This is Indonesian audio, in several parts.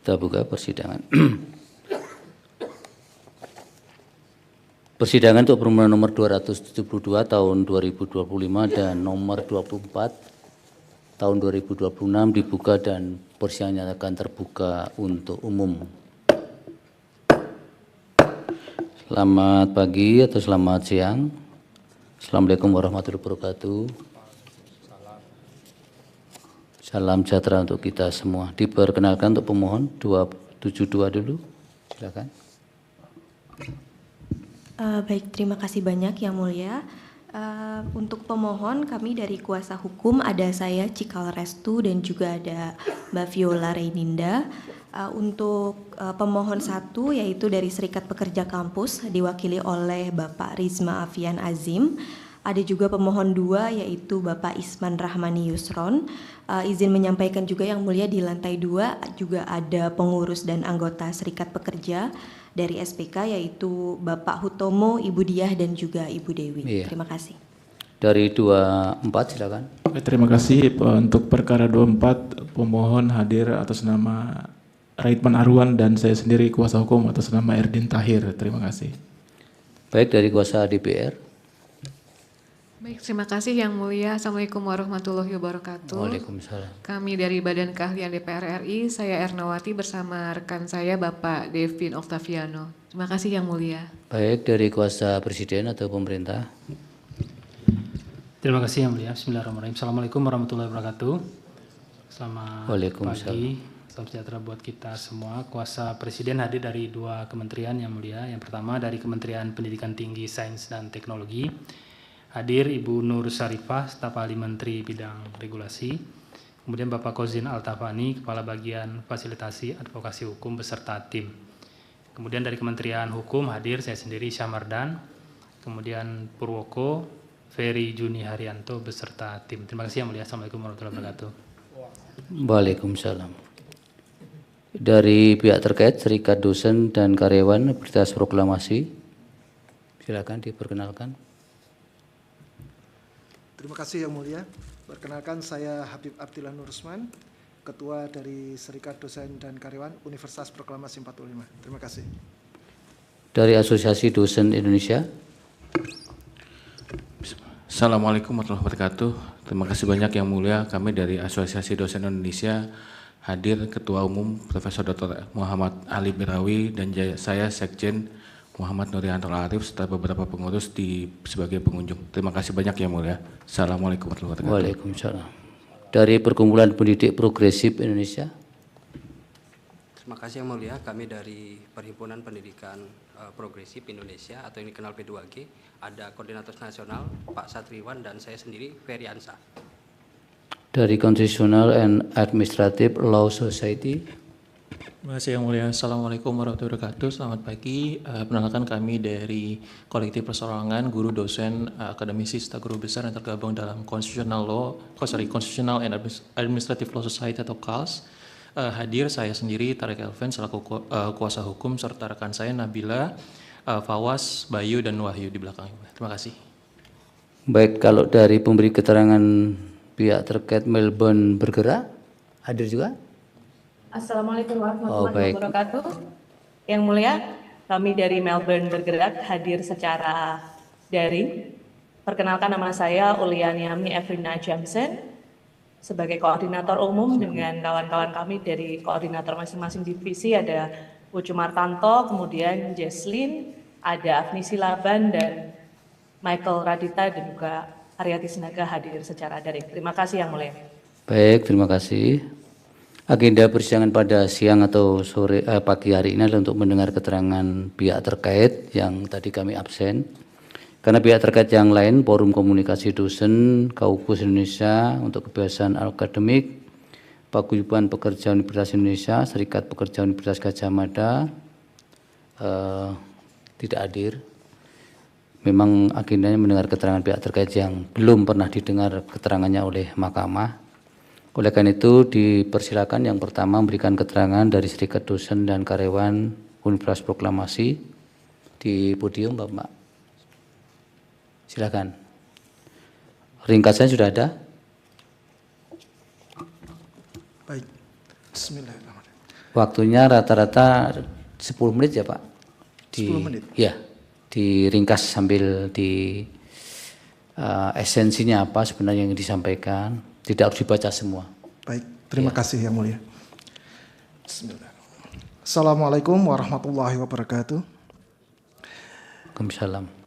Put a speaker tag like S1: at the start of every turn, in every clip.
S1: Kita buka persidangan. Persidangan untuk permohonan nomor 272 tahun 2025 dan nomor 24 tahun 2026 dibuka dan persidangan akan terbuka untuk umum. Selamat pagi atau selamat siang. Assalamualaikum warahmatullahi wabarakatuh. Salam sejahtera untuk kita semua. Diperkenalkan untuk pemohon 272 dulu. Silakan.
S2: Baik, terima kasih banyak Yang Mulia. Untuk pemohon kami dari kuasa hukum ada saya Cikal Restu dan juga ada Mbak Viola Reininda. Untuk pemohon 1 yaitu dari Serikat Pekerja Kampus diwakili oleh Bapak Rizma Afian Azim. Ada juga pemohon 2 yaitu Bapak Isman Rahmani Yusron. Izin menyampaikan juga Yang Mulia di lantai 2 juga ada pengurus dan anggota Serikat Pekerja dari SPK yaitu Bapak Hutomo, Ibu Diah dan juga Ibu Dewi.
S1: Iya.
S2: Terima kasih.
S1: Dari 24 silakan.
S3: Terima kasih untuk perkara 24 pemohon hadir atas nama Raitman Arwan dan saya sendiri kuasa hukum atas nama Erdin Tahir. Terima kasih.
S1: Baik, dari kuasa DPR.
S4: Baik, terima kasih Yang Mulia. Assalamualaikum warahmatullahi wabarakatuh.
S1: Waalaikumsalam.
S4: Kami dari Badan Keahlian DPR RI, saya Ernawati bersama rekan saya Bapak Devin Octaviano. Terima kasih Yang Mulia.
S1: Baik, dari kuasa Presiden atau pemerintah.
S5: Terima kasih Yang Mulia. Bismillahirrahmanirrahim. Assalamualaikum warahmatullahi wabarakatuh. Selamat
S1: Waalaikumsalam.
S5: pagi. Salam sejahtera buat kita semua. Kuasa Presiden hadir dari 2 kementerian Yang Mulia. Yang pertama dari Kementerian Pendidikan Tinggi, Sains dan Teknologi. Hadir Ibu Nur Syarifah, staf ahli Menteri Bidang Regulasi. Kemudian Bapak Kozin Altafani, Kepala Bagian Fasilitasi Advokasi Hukum beserta tim. Kemudian dari Kementerian Hukum hadir saya sendiri Syamardan. Kemudian Purwoko, Ferry Juni Haryanto beserta tim. Terima kasih Yang Mulia. Assalamualaikum warahmatullahi wabarakatuh.
S1: Waalaikumsalam. Dari pihak terkait, Serikat Dosen dan Karyawan Universitas Proklamasi. Silakan diperkenalkan.
S6: Terima kasih Yang Mulia. Perkenalkan saya Habib Abdillah Nurusman, Ketua dari Serikat Dosen dan Karyawan Universitas Proklamasi 45. Terima kasih.
S1: Dari Asosiasi Dosen Indonesia.
S7: Assalamualaikum warahmatullahi wabarakatuh. Terima kasih banyak Yang Mulia. Kami dari Asosiasi Dosen Indonesia hadir Ketua Umum Profesor Dr. Muhammad Ali Birawi dan saya Sekjen Muhammad Nurianto Arif serta beberapa pengurus sebagai pengunjung. Terima kasih banyak Yang Mulia. Assalamualaikum warahmatullahi wabarakatuh.
S1: Waalaikumsalam. Dari Perkumpulan Pendidik Progresif Indonesia.
S8: Terima kasih Yang Mulia. Kami dari Perhimpunan Pendidikan Progresif Indonesia atau yang dikenal P2G, ada Koordinator Nasional Pak Satriwan dan saya sendiri Ferry Ansa.
S1: Dari Constitutional and Administrative Law Society.
S9: Terima kasih Yang Mulia. Assalamualaikum warahmatullahi wabarakatuh. Selamat pagi. Perkenalkan kami dari kolektif perseorangan guru dosen akademisi serta guru besar yang tergabung dalam Constitutional and Administrative Law Society atau CALS. Hadir saya sendiri Tarik Elven selaku kuasa hukum serta rekan saya Nabila, Fawas, Bayu dan Wahyu di belakang. Terima kasih.
S1: Baik, kalau dari pemberi keterangan pihak terkait Melbourne Bergerak hadir juga.
S10: Assalamualaikum warahmatullahi wabarakatuh. Yang Mulia, kami dari Melbourne Bergerak hadir secara daring. Perkenalkan nama saya Ulianiami Evrina Jamsen sebagai koordinator umum dengan kawan-kawan kami dari koordinator masing-masing divisi ada Ucu Martanto, kemudian Jesslyn, ada Afni Silaban dan Michael Radita dan juga Aryati Sinaga hadir secara daring. Terima kasih Yang Mulia.
S1: Baik, terima kasih. Agenda persidangan pada siang atau pagi hari ini adalah untuk mendengar keterangan pihak terkait yang tadi kami absen. Karena pihak terkait yang lain, Forum Komunikasi Dosen, Kaukus Indonesia untuk Kebebasan Akademik, Paguyuban Pekerja Universitas Indonesia, Serikat Pekerja Universitas Gadjah Mada, tidak hadir. Memang agendanya mendengar keterangan pihak terkait yang belum pernah didengar keterangannya oleh Mahkamah. Oleh karena itu dipersilakan yang pertama memberikan keterangan dari Serikat Dosen dan Karyawan Universitas Proklamasi di podium Bapak. Silakan. Ringkasnya sudah ada.
S6: Baik. Bismillahirrahmanirrahim.
S1: Waktunya rata-rata 10 menit ya Pak?
S6: 10 menit?
S1: Ya, diringkas sambil esensinya apa sebenarnya yang disampaikan, tidak harus dibaca semua.
S6: Baik, terima kasih Yang Mulia. Bismillah. Assalamualaikum warahmatullahi wabarakatuh.
S1: Waalaikumsalam.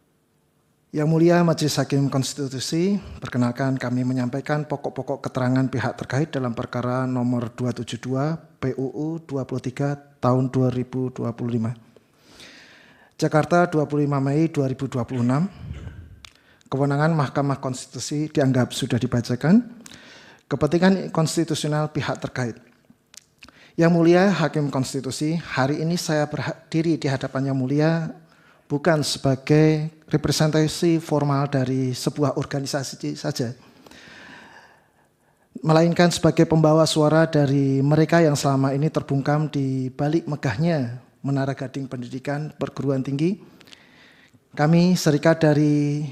S6: Yang Mulia Majelis Hakim Konstitusi, perkenalkan kami menyampaikan pokok-pokok keterangan pihak terkait dalam perkara nomor 272 PUU 23 tahun 2025. Jakarta 25 Mei 2026. Kewenangan Mahkamah Konstitusi dianggap sudah dibacakan. Kepentingan konstitusional pihak terkait. Yang Mulia Hakim Konstitusi, hari ini saya berdiri di hadapan Yang Mulia bukan sebagai representasi formal dari sebuah organisasi saja, melainkan sebagai pembawa suara dari mereka yang selama ini terbungkam di balik megahnya Menara Gading Pendidikan Perguruan Tinggi. Kami serikat dari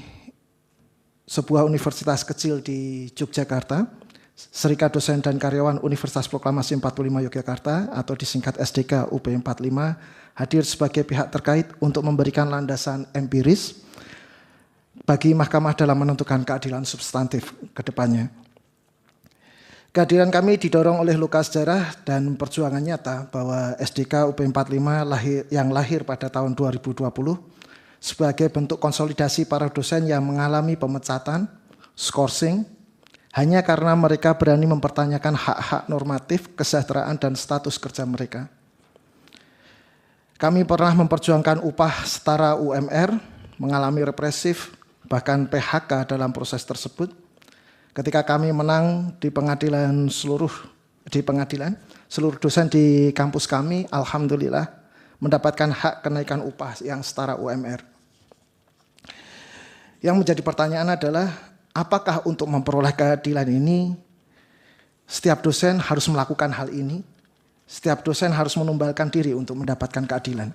S6: sebuah universitas kecil di Yogyakarta, Serikat Dosen dan Karyawan Universitas Proklamasi 45 Yogyakarta atau disingkat SDK UP 45, hadir sebagai pihak terkait untuk memberikan landasan empiris bagi Mahkamah dalam menentukan keadilan substantif ke depannya. Kehadiran kami didorong oleh luka sejarah dan perjuangan nyata bahwa SDK UP 45 yang lahir pada tahun 2020 sebagai bentuk konsolidasi para dosen yang mengalami pemecatan, skorsing, hanya karena mereka berani mempertanyakan hak-hak normatif, kesejahteraan, dan status kerja mereka. Kami pernah memperjuangkan upah setara UMR, mengalami represif, bahkan PHK dalam proses tersebut. Ketika kami menang di pengadilan, seluruh dosen di kampus kami, alhamdulillah, mendapatkan hak kenaikan upah yang setara UMR. Yang menjadi pertanyaan adalah, apakah untuk memperoleh keadilan ini, setiap dosen harus melakukan hal ini? Setiap dosen harus menumbalkan diri untuk mendapatkan keadilan.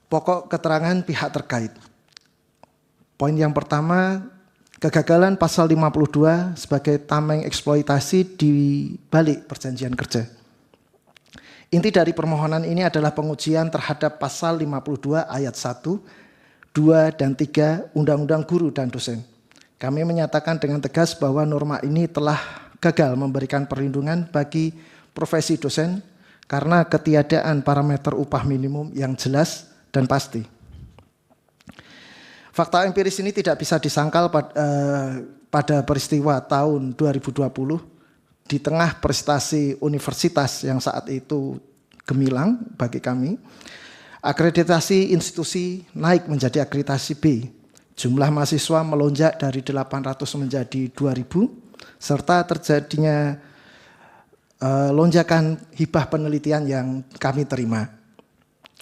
S6: Pokok keterangan pihak terkait. Poin yang pertama, kegagalan pasal 52 sebagai tameng eksploitasi di balik perjanjian kerja. Inti dari permohonan ini adalah pengujian terhadap pasal 52 ayat 1, 2 dan 3 Undang-Undang Guru dan Dosen. Kami menyatakan dengan tegas bahwa norma ini telah gagal memberikan perlindungan bagi profesi dosen karena ketiadaan parameter upah minimum yang jelas dan pasti. Fakta empiris ini tidak bisa disangkal pada peristiwa tahun 2020 di tengah prestasi universitas yang saat itu gemilang bagi kami. Akreditasi institusi naik menjadi akreditasi B. Jumlah mahasiswa melonjak dari 800 menjadi 2000, serta terjadinya lonjakan hibah penelitian yang kami terima.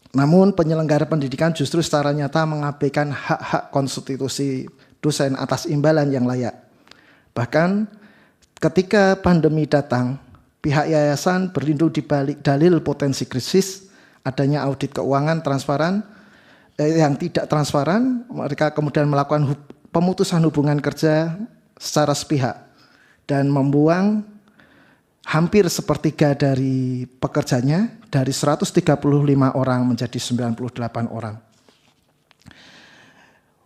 S6: Namun penyelenggara pendidikan justru secara nyata mengabaikan hak-hak konstitusi dosen atas imbalan yang layak. Bahkan ketika pandemi datang, pihak yayasan berlindung di balik dalil potensi krisis, adanya audit keuangan transparan yang tidak transparan, mereka kemudian melakukan pemutusan hubungan kerja secara sepihak dan membuang hampir sepertiga dari pekerjanya dari 135 orang menjadi 98 orang.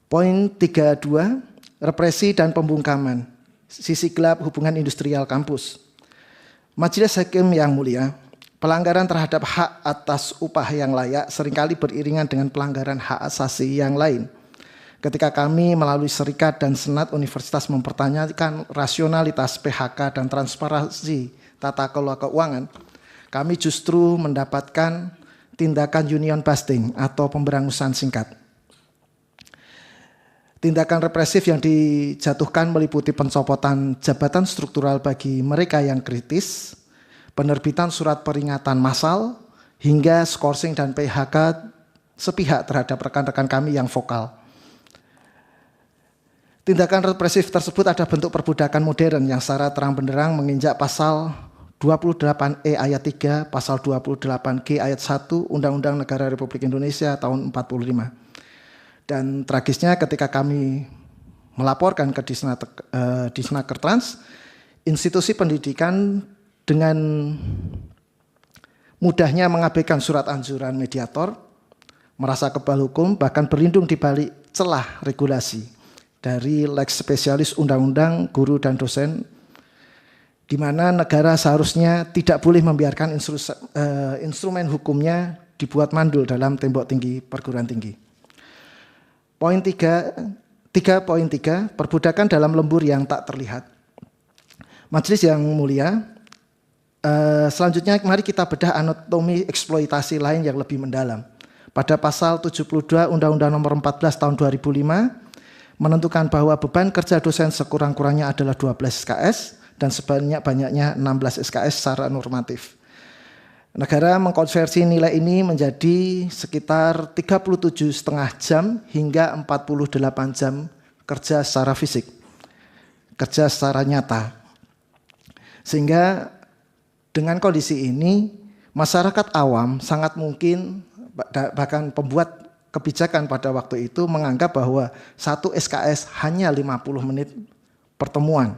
S6: Poin 32, represi dan pembungkaman, sisi gelap hubungan industrial kampus. Majelis Hakim yang mulia, pelanggaran terhadap hak atas upah yang layak seringkali beriringan dengan pelanggaran hak asasi yang lain. Ketika kami melalui serikat dan senat universitas mempertanyakan rasionalitas PHK dan transparansi tata kelola keuangan, kami justru mendapatkan tindakan union busting atau pemberangusan singkat. Tindakan represif yang dijatuhkan meliputi pencopotan jabatan struktural bagi mereka yang kritis, penerbitan surat peringatan massal, hingga skorsing dan PHK sepihak terhadap rekan-rekan kami yang vokal. Tindakan represif tersebut ada bentuk perbudakan modern yang secara terang-benderang menginjak pasal 28E ayat 3, pasal 28G ayat 1 Undang-Undang Negara Republik Indonesia tahun 45. Dan tragisnya ketika kami melaporkan ke Disnaker Trans, institusi pendidikan dengan mudahnya mengabaikan surat anjuran mediator, merasa kebal hukum, bahkan berlindung di balik celah regulasi dari lex spesialis undang-undang guru dan dosen, di mana negara seharusnya tidak boleh membiarkan instrumen hukumnya dibuat mandul dalam tembok tinggi perguruan tinggi. Poin 3.3, perbudakan dalam lembur yang tak terlihat. Majelis yang mulia, selanjutnya mari kita bedah anatomi eksploitasi lain yang lebih mendalam. Pada pasal 72 Undang-Undang Nomor 14 Tahun 2005 menentukan bahwa beban kerja dosen sekurang-kurangnya adalah 12 SKS dan sebanyak-banyaknya 16 SKS secara normatif. Negara mengkonversi nilai ini menjadi sekitar 37,5 jam hingga 48 jam kerja secara fisik, kerja secara nyata. Sehingga dengan kondisi ini, masyarakat awam sangat mungkin, bahkan pembuat kebijakan pada waktu itu menganggap bahwa satu SKS hanya 50 menit pertemuan.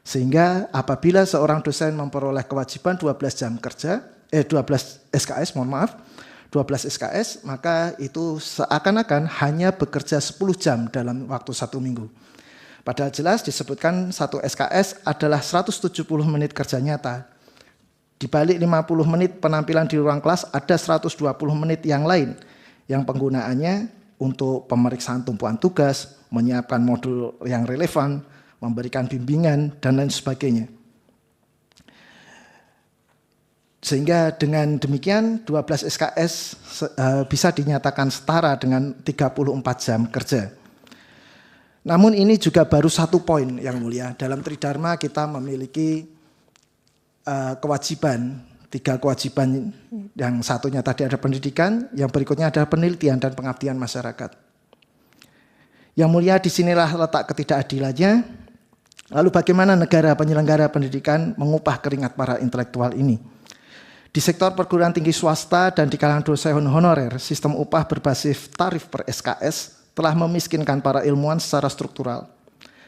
S6: Sehingga apabila seorang dosen memperoleh kewajiban 12 jam kerja, 12 SKS, mohon maaf, 12 SKS, maka itu seakan-akan hanya bekerja 10 jam dalam waktu 1 minggu. Padahal jelas disebutkan satu SKS adalah 170 menit kerja nyata. Di balik 50 menit penampilan di ruang kelas ada 120 menit yang lain yang penggunaannya untuk pemeriksaan tumpuan tugas, menyiapkan modul yang relevan, memberikan bimbingan, dan lain sebagainya. Sehingga dengan demikian 12 SKS bisa dinyatakan setara dengan 34 jam kerja. Namun ini juga baru satu poin yang mulia. Dalam Tridharma kita memiliki kewajiban, 3 kewajiban. Yang satunya tadi ada pendidikan, yang berikutnya adalah penelitian dan pengabdian masyarakat. Yang mulia, disinilah letak ketidakadilannya. Lalu bagaimana negara penyelenggara pendidikan mengupah keringat para intelektual ini? Di sektor perguruan tinggi swasta dan di kalangan dosen honorer, sistem upah berbasis tarif per SKS telah memiskinkan para ilmuwan secara struktural.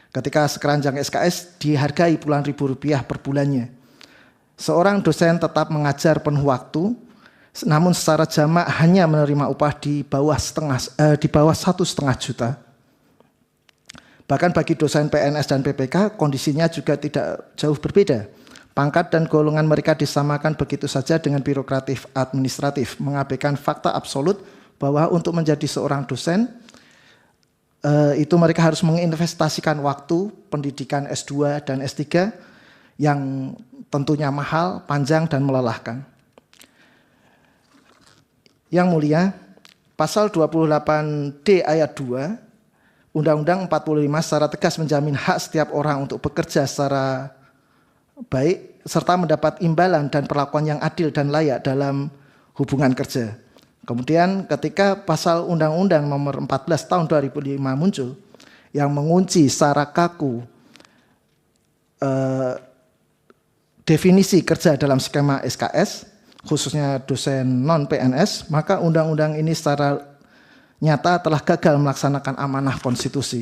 S6: Ketika sekeranjang SKS dihargai puluhan ribu rupiah per bulannya. Seorang dosen tetap mengajar penuh waktu, namun secara jamak hanya menerima upah di bawah 1,5 juta. Bahkan bagi dosen PNS dan PPK, kondisinya juga tidak jauh berbeda. Pangkat dan golongan mereka disamakan begitu saja dengan birokratif administratif, mengabaikan fakta absolut bahwa untuk menjadi seorang dosen, itu mereka harus menginvestasikan waktu, pendidikan S2 dan S3 yang tentunya mahal, panjang, dan melelahkan. Yang mulia, pasal 28D ayat 2, Undang-Undang 45 secara tegas menjamin hak setiap orang untuk bekerja secara baik, serta mendapat imbalan dan perlakuan yang adil dan layak dalam hubungan kerja. Kemudian ketika pasal Undang-Undang Nomor 14 Tahun 2005 muncul, yang mengunci secara kaku definisi kerja dalam skema SKS, khususnya dosen non-PNS, maka undang-undang ini secara nyata telah gagal melaksanakan amanah konstitusi.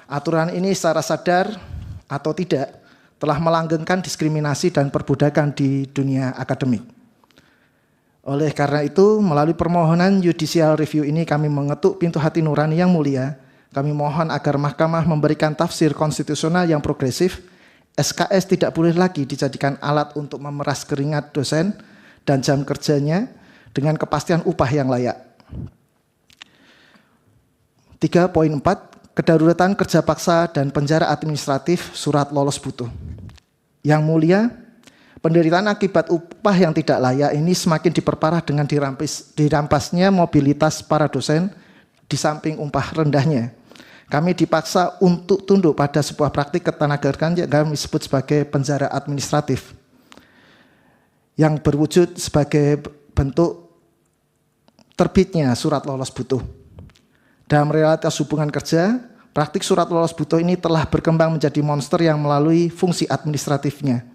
S6: Aturan ini secara sadar atau tidak telah melanggengkan diskriminasi dan perbudakan di dunia akademik. Oleh karena itu, melalui permohonan judicial review ini kami mengetuk pintu hati nurani yang mulia. Kami mohon agar mahkamah memberikan tafsir konstitusional yang progresif. SKS tidak boleh lagi dijadikan alat untuk memeras keringat dosen dan jam kerjanya dengan kepastian upah yang layak. 3.4, kedaruratan kerja paksa dan penjara administratif surat lolos butuh. Yang mulia, penderitaan akibat upah yang tidak layak ini semakin diperparah dengan dirampasnya mobilitas para dosen di samping upah rendahnya. Kami dipaksa untuk tunduk pada sebuah praktik ketenagaan yang kami sebut sebagai penjara administratif yang berwujud sebagai bentuk terbitnya surat lolos butuh. Dalam realitas hubungan kerja, praktik surat lolos butuh ini telah berkembang menjadi monster yang melalui fungsi administratifnya.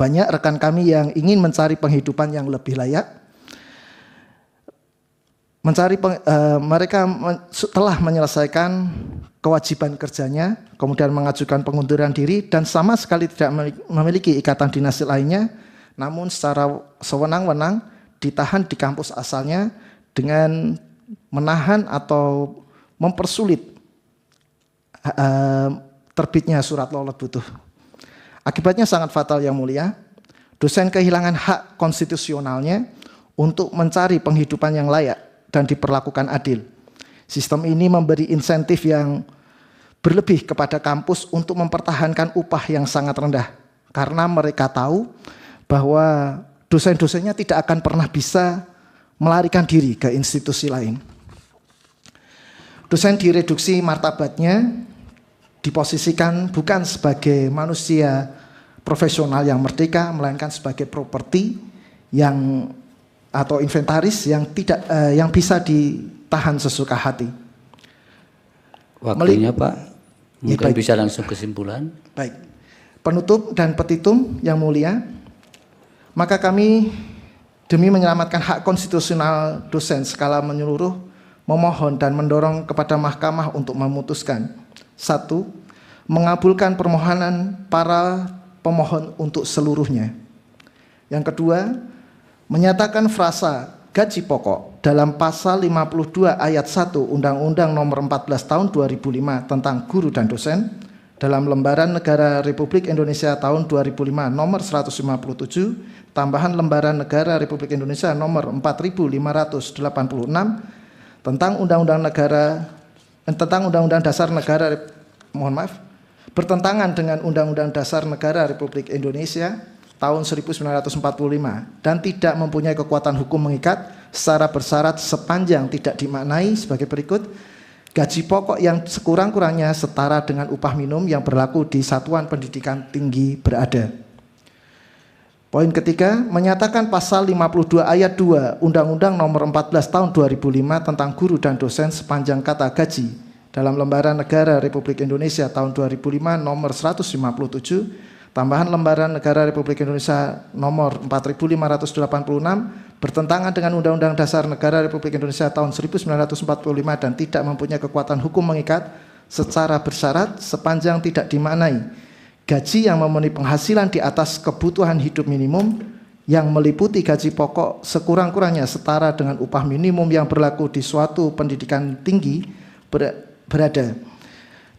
S6: Banyak rekan kami yang ingin mencari penghidupan yang lebih layak telah menyelesaikan kewajiban kerjanya, kemudian mengajukan pengunduran diri dan sama sekali tidak memiliki ikatan dinasti lainnya, namun secara sewenang-wenang ditahan di kampus asalnya dengan menahan atau mempersulit terbitnya surat lolos butuh. Akibatnya sangat fatal yang mulia, dosen kehilangan hak konstitusionalnya untuk mencari penghidupan yang layak dan diperlakukan adil. Sistem ini memberi insentif yang berlebih kepada kampus untuk mempertahankan upah yang sangat rendah, karena mereka tahu bahwa dosen-dosennya tidak akan pernah bisa melarikan diri ke institusi lain. Dosen direduksi martabatnya, diposisikan bukan sebagai manusia profesional yang merdeka, melainkan sebagai properti yang atau inventaris yang bisa ditahan sesuka hati.
S1: Waktunya Pak, mungkin bisa langsung kesimpulan.
S6: Baik, penutup dan petitum yang mulia, maka kami demi menyelamatkan hak konstitusional dosen skala menyeluruh memohon dan mendorong kepada mahkamah untuk memutuskan: 1. Mengabulkan permohonan para pemohon untuk seluruhnya. Yang kedua, menyatakan frasa gaji pokok dalam pasal 52 ayat 1 Undang-Undang Nomor 14 Tahun 2005 tentang guru dan dosen dalam Lembaran Negara Republik Indonesia tahun 2005 nomor 157, tambahan Lembaran Negara Republik Indonesia nomor 4586 tentang Undang-Undang Dasar Negara, bertentangan dengan Undang-Undang Dasar Negara Republik Indonesia tahun 1945 dan tidak mempunyai kekuatan hukum mengikat secara bersyarat sepanjang tidak dimaknai sebagai berikut: gaji pokok yang sekurang-kurangnya setara dengan upah minimum yang berlaku di satuan pendidikan tinggi berada. Poin ketiga, menyatakan pasal 52 ayat 2 Undang-Undang Nomor 14 Tahun 2005 tentang guru dan dosen sepanjang kata gaji dalam Lembaran Negara Republik Indonesia tahun 2005 nomor 157, tambahan Lembaran Negara Republik Indonesia nomor 4586 bertentangan dengan Undang-Undang Dasar Negara Republik Indonesia tahun 1945 dan tidak mempunyai kekuatan hukum mengikat secara bersyarat sepanjang tidak dimaknai gaji yang memenuhi penghasilan di atas kebutuhan hidup minimum yang meliputi gaji pokok sekurang-kurangnya setara dengan upah minimum yang berlaku di suatu pendidikan tinggi berada.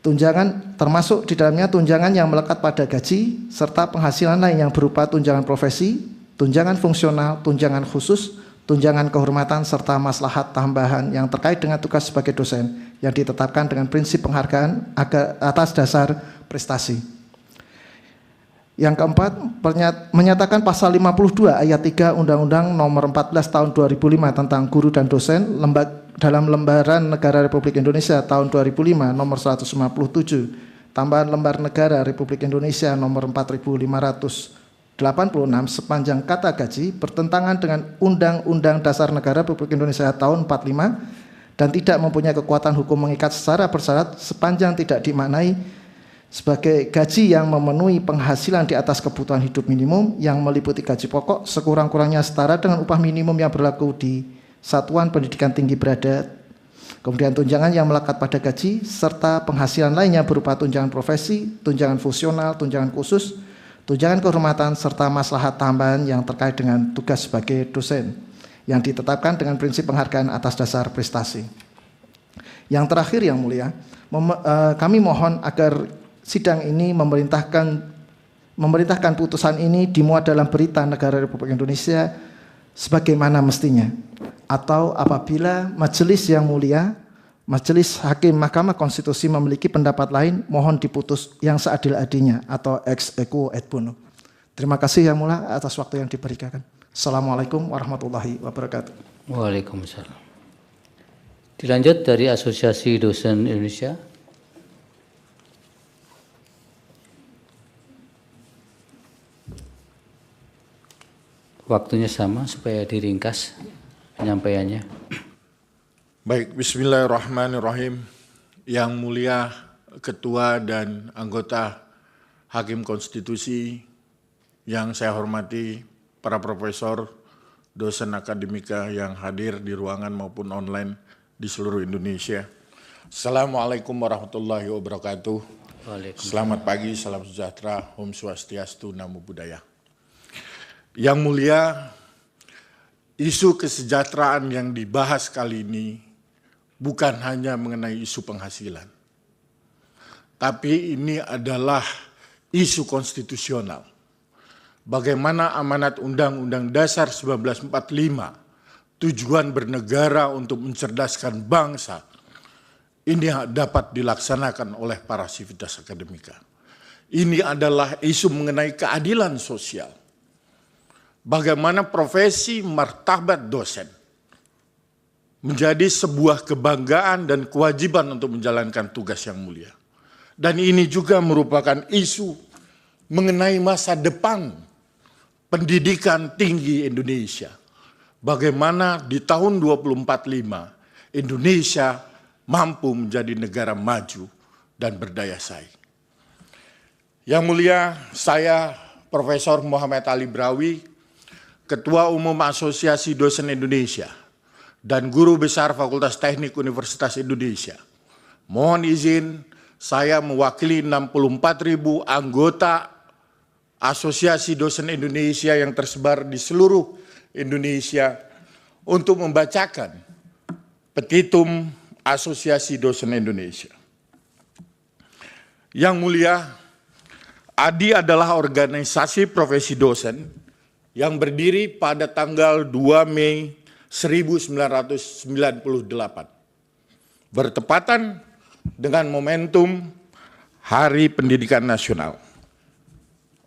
S6: Tunjangan termasuk di dalamnya tunjangan yang melekat pada gaji serta penghasilan lain yang berupa tunjangan profesi, tunjangan fungsional, tunjangan khusus, tunjangan kehormatan serta maslahat tambahan yang terkait dengan tugas sebagai dosen yang ditetapkan dengan prinsip penghargaan atas dasar prestasi. Yang keempat, menyatakan pasal 52 ayat 3 Undang-Undang Nomor 14 Tahun 2005 tentang guru dan dosen dalam Lembaran Negara Republik Indonesia tahun 2005 nomor 157, tambahan Lembar Negara Republik Indonesia nomor 4586 sepanjang kata gaji bertentangan dengan Undang-Undang Dasar Negara Republik Indonesia tahun 45 dan tidak mempunyai kekuatan hukum mengikat secara bersyarat sepanjang tidak dimaknai sebagai gaji yang memenuhi penghasilan di atas kebutuhan hidup minimum yang meliputi gaji pokok sekurang-kurangnya setara dengan upah minimum yang berlaku di satuan pendidikan tinggi berada. Kemudian tunjangan yang melekat pada gaji serta penghasilan lainnya berupa tunjangan profesi, tunjangan fungsional, tunjangan khusus, tunjangan kehormatan serta maslahat tambahan yang terkait dengan tugas sebagai dosen yang ditetapkan dengan prinsip penghargaan atas dasar prestasi. Yang terakhir yang mulia, kami mohon agar sidang ini memerintahkan putusan ini dimuat dalam berita negara Republik Indonesia sebagaimana mestinya, atau apabila majelis yang mulia, majelis hakim Mahkamah Konstitusi memiliki pendapat lain, mohon diputus yang seadil-adilnya atau ex equo et bono. Terima kasih yang mulia atas waktu yang diberikan. Assalamualaikum warahmatullahi wabarakatuh.
S1: Waalaikumsalam. Dilanjut dari Asosiasi Dosen Indonesia. Waktunya sama supaya diringkas penyampaiannya.
S11: Baik, bismillahirrahmanirrahim. Yang mulia Ketua dan anggota Hakim Konstitusi yang saya hormati, para profesor, dosen akademika yang hadir di ruangan maupun online di seluruh Indonesia. Assalamualaikum warahmatullahi wabarakatuh. Selamat pagi, salam sejahtera, Om Swastiastu, Namo Buddhaya. Yang mulia, isu kesejahteraan yang dibahas kali ini bukan hanya mengenai isu penghasilan, tapi ini adalah isu konstitusional. Bagaimana amanat Undang-Undang Dasar 1945, tujuan bernegara untuk mencerdaskan bangsa, ini dapat dilaksanakan oleh para sivitas akademika. Ini adalah isu mengenai keadilan sosial. Bagaimana profesi martabat dosen menjadi sebuah kebanggaan dan kewajiban untuk menjalankan tugas yang mulia. Dan ini juga merupakan isu mengenai masa depan pendidikan tinggi Indonesia. Bagaimana di tahun 2045 Indonesia mampu menjadi negara maju dan berdaya saing. Yang mulia, saya Profesor Muhammad Ali Brawi, Ketua Umum Asosiasi Dosen Indonesia dan Guru Besar Fakultas Teknik Universitas Indonesia. Mohon izin saya mewakili 64.000 anggota Asosiasi Dosen Indonesia yang tersebar di seluruh Indonesia untuk membacakan petitum Asosiasi Dosen Indonesia. Yang mulia, ADI adalah organisasi profesi dosen yang berdiri pada tanggal 2 Mei 1998, bertepatan dengan momentum Hari Pendidikan Nasional.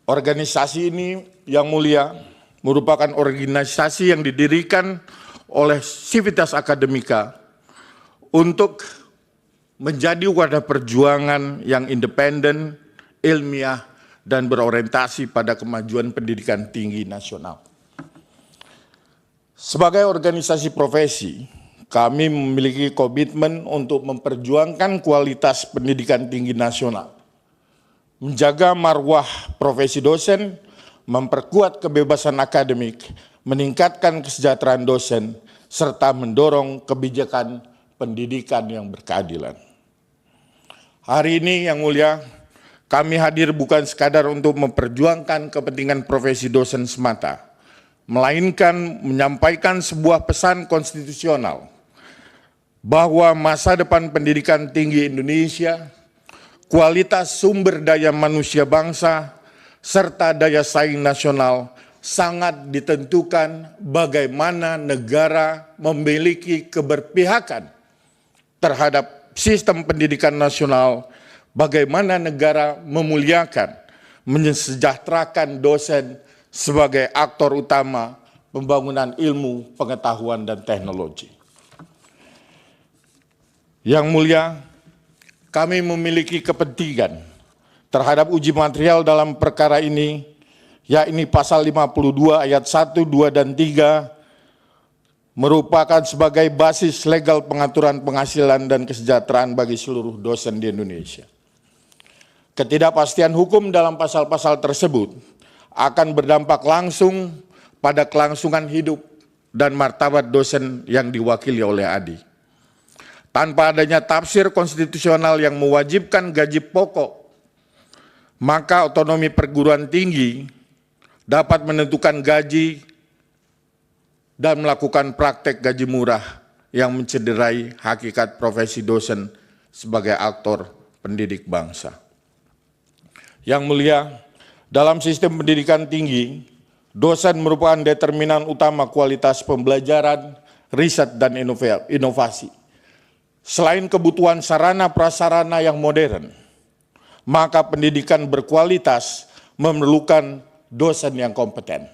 S11: Organisasi ini yang mulia merupakan organisasi yang didirikan oleh sivitas akademika untuk menjadi wadah perjuangan yang independen, ilmiah, dan berorientasi pada kemajuan pendidikan tinggi nasional. Sebagai organisasi profesi, kami memiliki komitmen untuk memperjuangkan kualitas pendidikan tinggi nasional, menjaga marwah profesi dosen, memperkuat kebebasan akademik, meningkatkan kesejahteraan dosen, serta mendorong kebijakan pendidikan yang berkeadilan. Hari ini yang mulia, kami hadir bukan sekadar untuk memperjuangkan kepentingan profesi dosen semata, melainkan menyampaikan sebuah pesan konstitusional bahwa masa depan pendidikan tinggi Indonesia, kualitas sumber daya manusia bangsa, serta daya saing nasional sangat ditentukan bagaimana negara memiliki keberpihakan terhadap sistem pendidikan nasional, bagaimana negara memuliakan, mensejahterakan dosen sebagai aktor utama pembangunan ilmu, pengetahuan, dan teknologi. Yang mulia, kami memiliki kepentingan terhadap uji material dalam perkara ini, yakni pasal 52 ayat 1, 2, dan 3, merupakan sebagai basis legal pengaturan penghasilan dan kesejahteraan bagi seluruh dosen di Indonesia. Ketidakpastian hukum dalam pasal-pasal tersebut akan berdampak langsung pada kelangsungan hidup dan martabat dosen yang diwakili oleh ADI. Tanpa adanya tafsir konstitusional yang mewajibkan gaji pokok, maka otonomi perguruan tinggi dapat menentukan gaji dan melakukan praktek gaji murah yang mencederai hakikat profesi dosen sebagai aktor pendidik bangsa. Yang mulia, dalam sistem pendidikan tinggi, dosen merupakan determinan utama kualitas pembelajaran, riset, dan inovasi. Selain kebutuhan sarana prasarana yang modern, maka pendidikan berkualitas memerlukan dosen yang kompeten.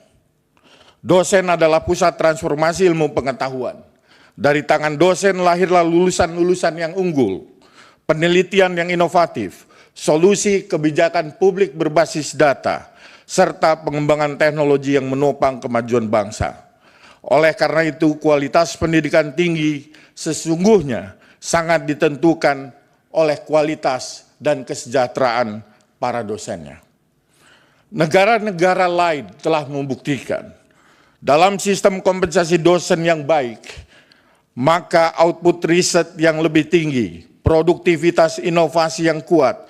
S11: Dosen adalah pusat transformasi ilmu pengetahuan. Dari tangan dosen lahirlah lulusan-lulusan yang unggul, penelitian yang inovatif, solusi kebijakan publik berbasis data, serta pengembangan teknologi yang menopang kemajuan bangsa. Oleh karena itu, kualitas pendidikan tinggi sesungguhnya sangat ditentukan oleh kualitas dan kesejahteraan para dosennya. Negara-negara lain telah membuktikan Dalam sistem kompensasi dosen yang baik, maka output riset yang lebih tinggi, produktivitas inovasi yang kuat,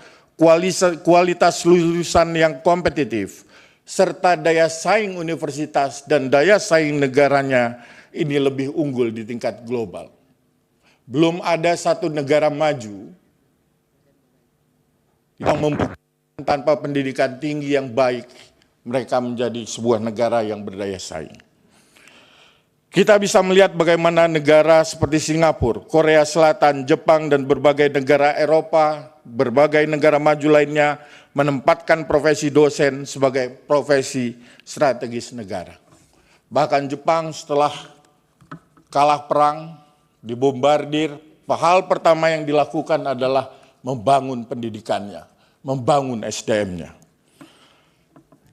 S11: kualitas lulusan yang kompetitif, serta daya saing universitas dan daya saing negaranya ini lebih unggul di tingkat global. Belum ada satu negara maju yang membuktikan tanpa pendidikan tinggi yang baik, mereka menjadi sebuah negara yang berdaya saing. Kita bisa melihat bagaimana negara seperti Singapura, Korea Selatan, Jepang, dan berbagai negara Eropa, berbagai negara maju lainnya menempatkan profesi dosen sebagai profesi strategis negara. Bahkan Jepang setelah kalah perang, dibombardir, hal pertama yang dilakukan adalah membangun pendidikannya, membangun SDM-nya.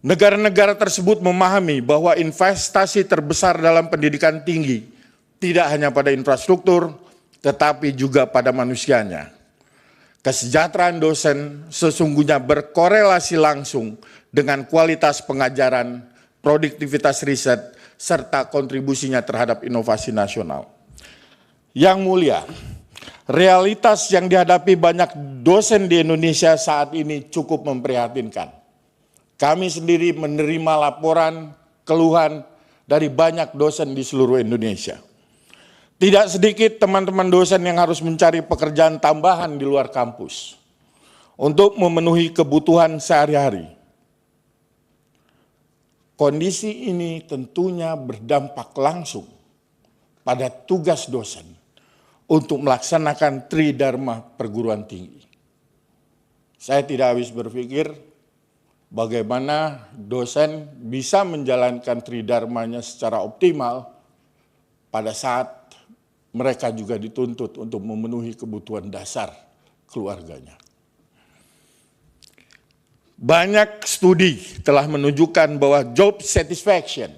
S11: Negara-negara tersebut memahami bahwa investasi terbesar dalam pendidikan tinggi tidak hanya pada infrastruktur, tetapi juga pada manusianya. Kesejahteraan dosen sesungguhnya berkorelasi langsung dengan kualitas pengajaran, produktivitas riset, serta kontribusinya terhadap inovasi nasional. Yang mulia, realitas yang dihadapi banyak dosen di Indonesia saat ini cukup memprihatinkan. Kami sendiri menerima laporan, keluhan dari banyak dosen di seluruh Indonesia. Tidak sedikit teman-teman dosen yang harus mencari pekerjaan tambahan di luar kampus untuk memenuhi kebutuhan sehari-hari. Kondisi ini tentunya berdampak langsung pada tugas dosen untuk melaksanakan tridharma perguruan tinggi. Saya tidak habis berpikir bagaimana dosen bisa menjalankan tridharmanya secara optimal pada saat mereka juga dituntut untuk memenuhi kebutuhan dasar keluarganya. Banyak studi telah menunjukkan bahwa job satisfaction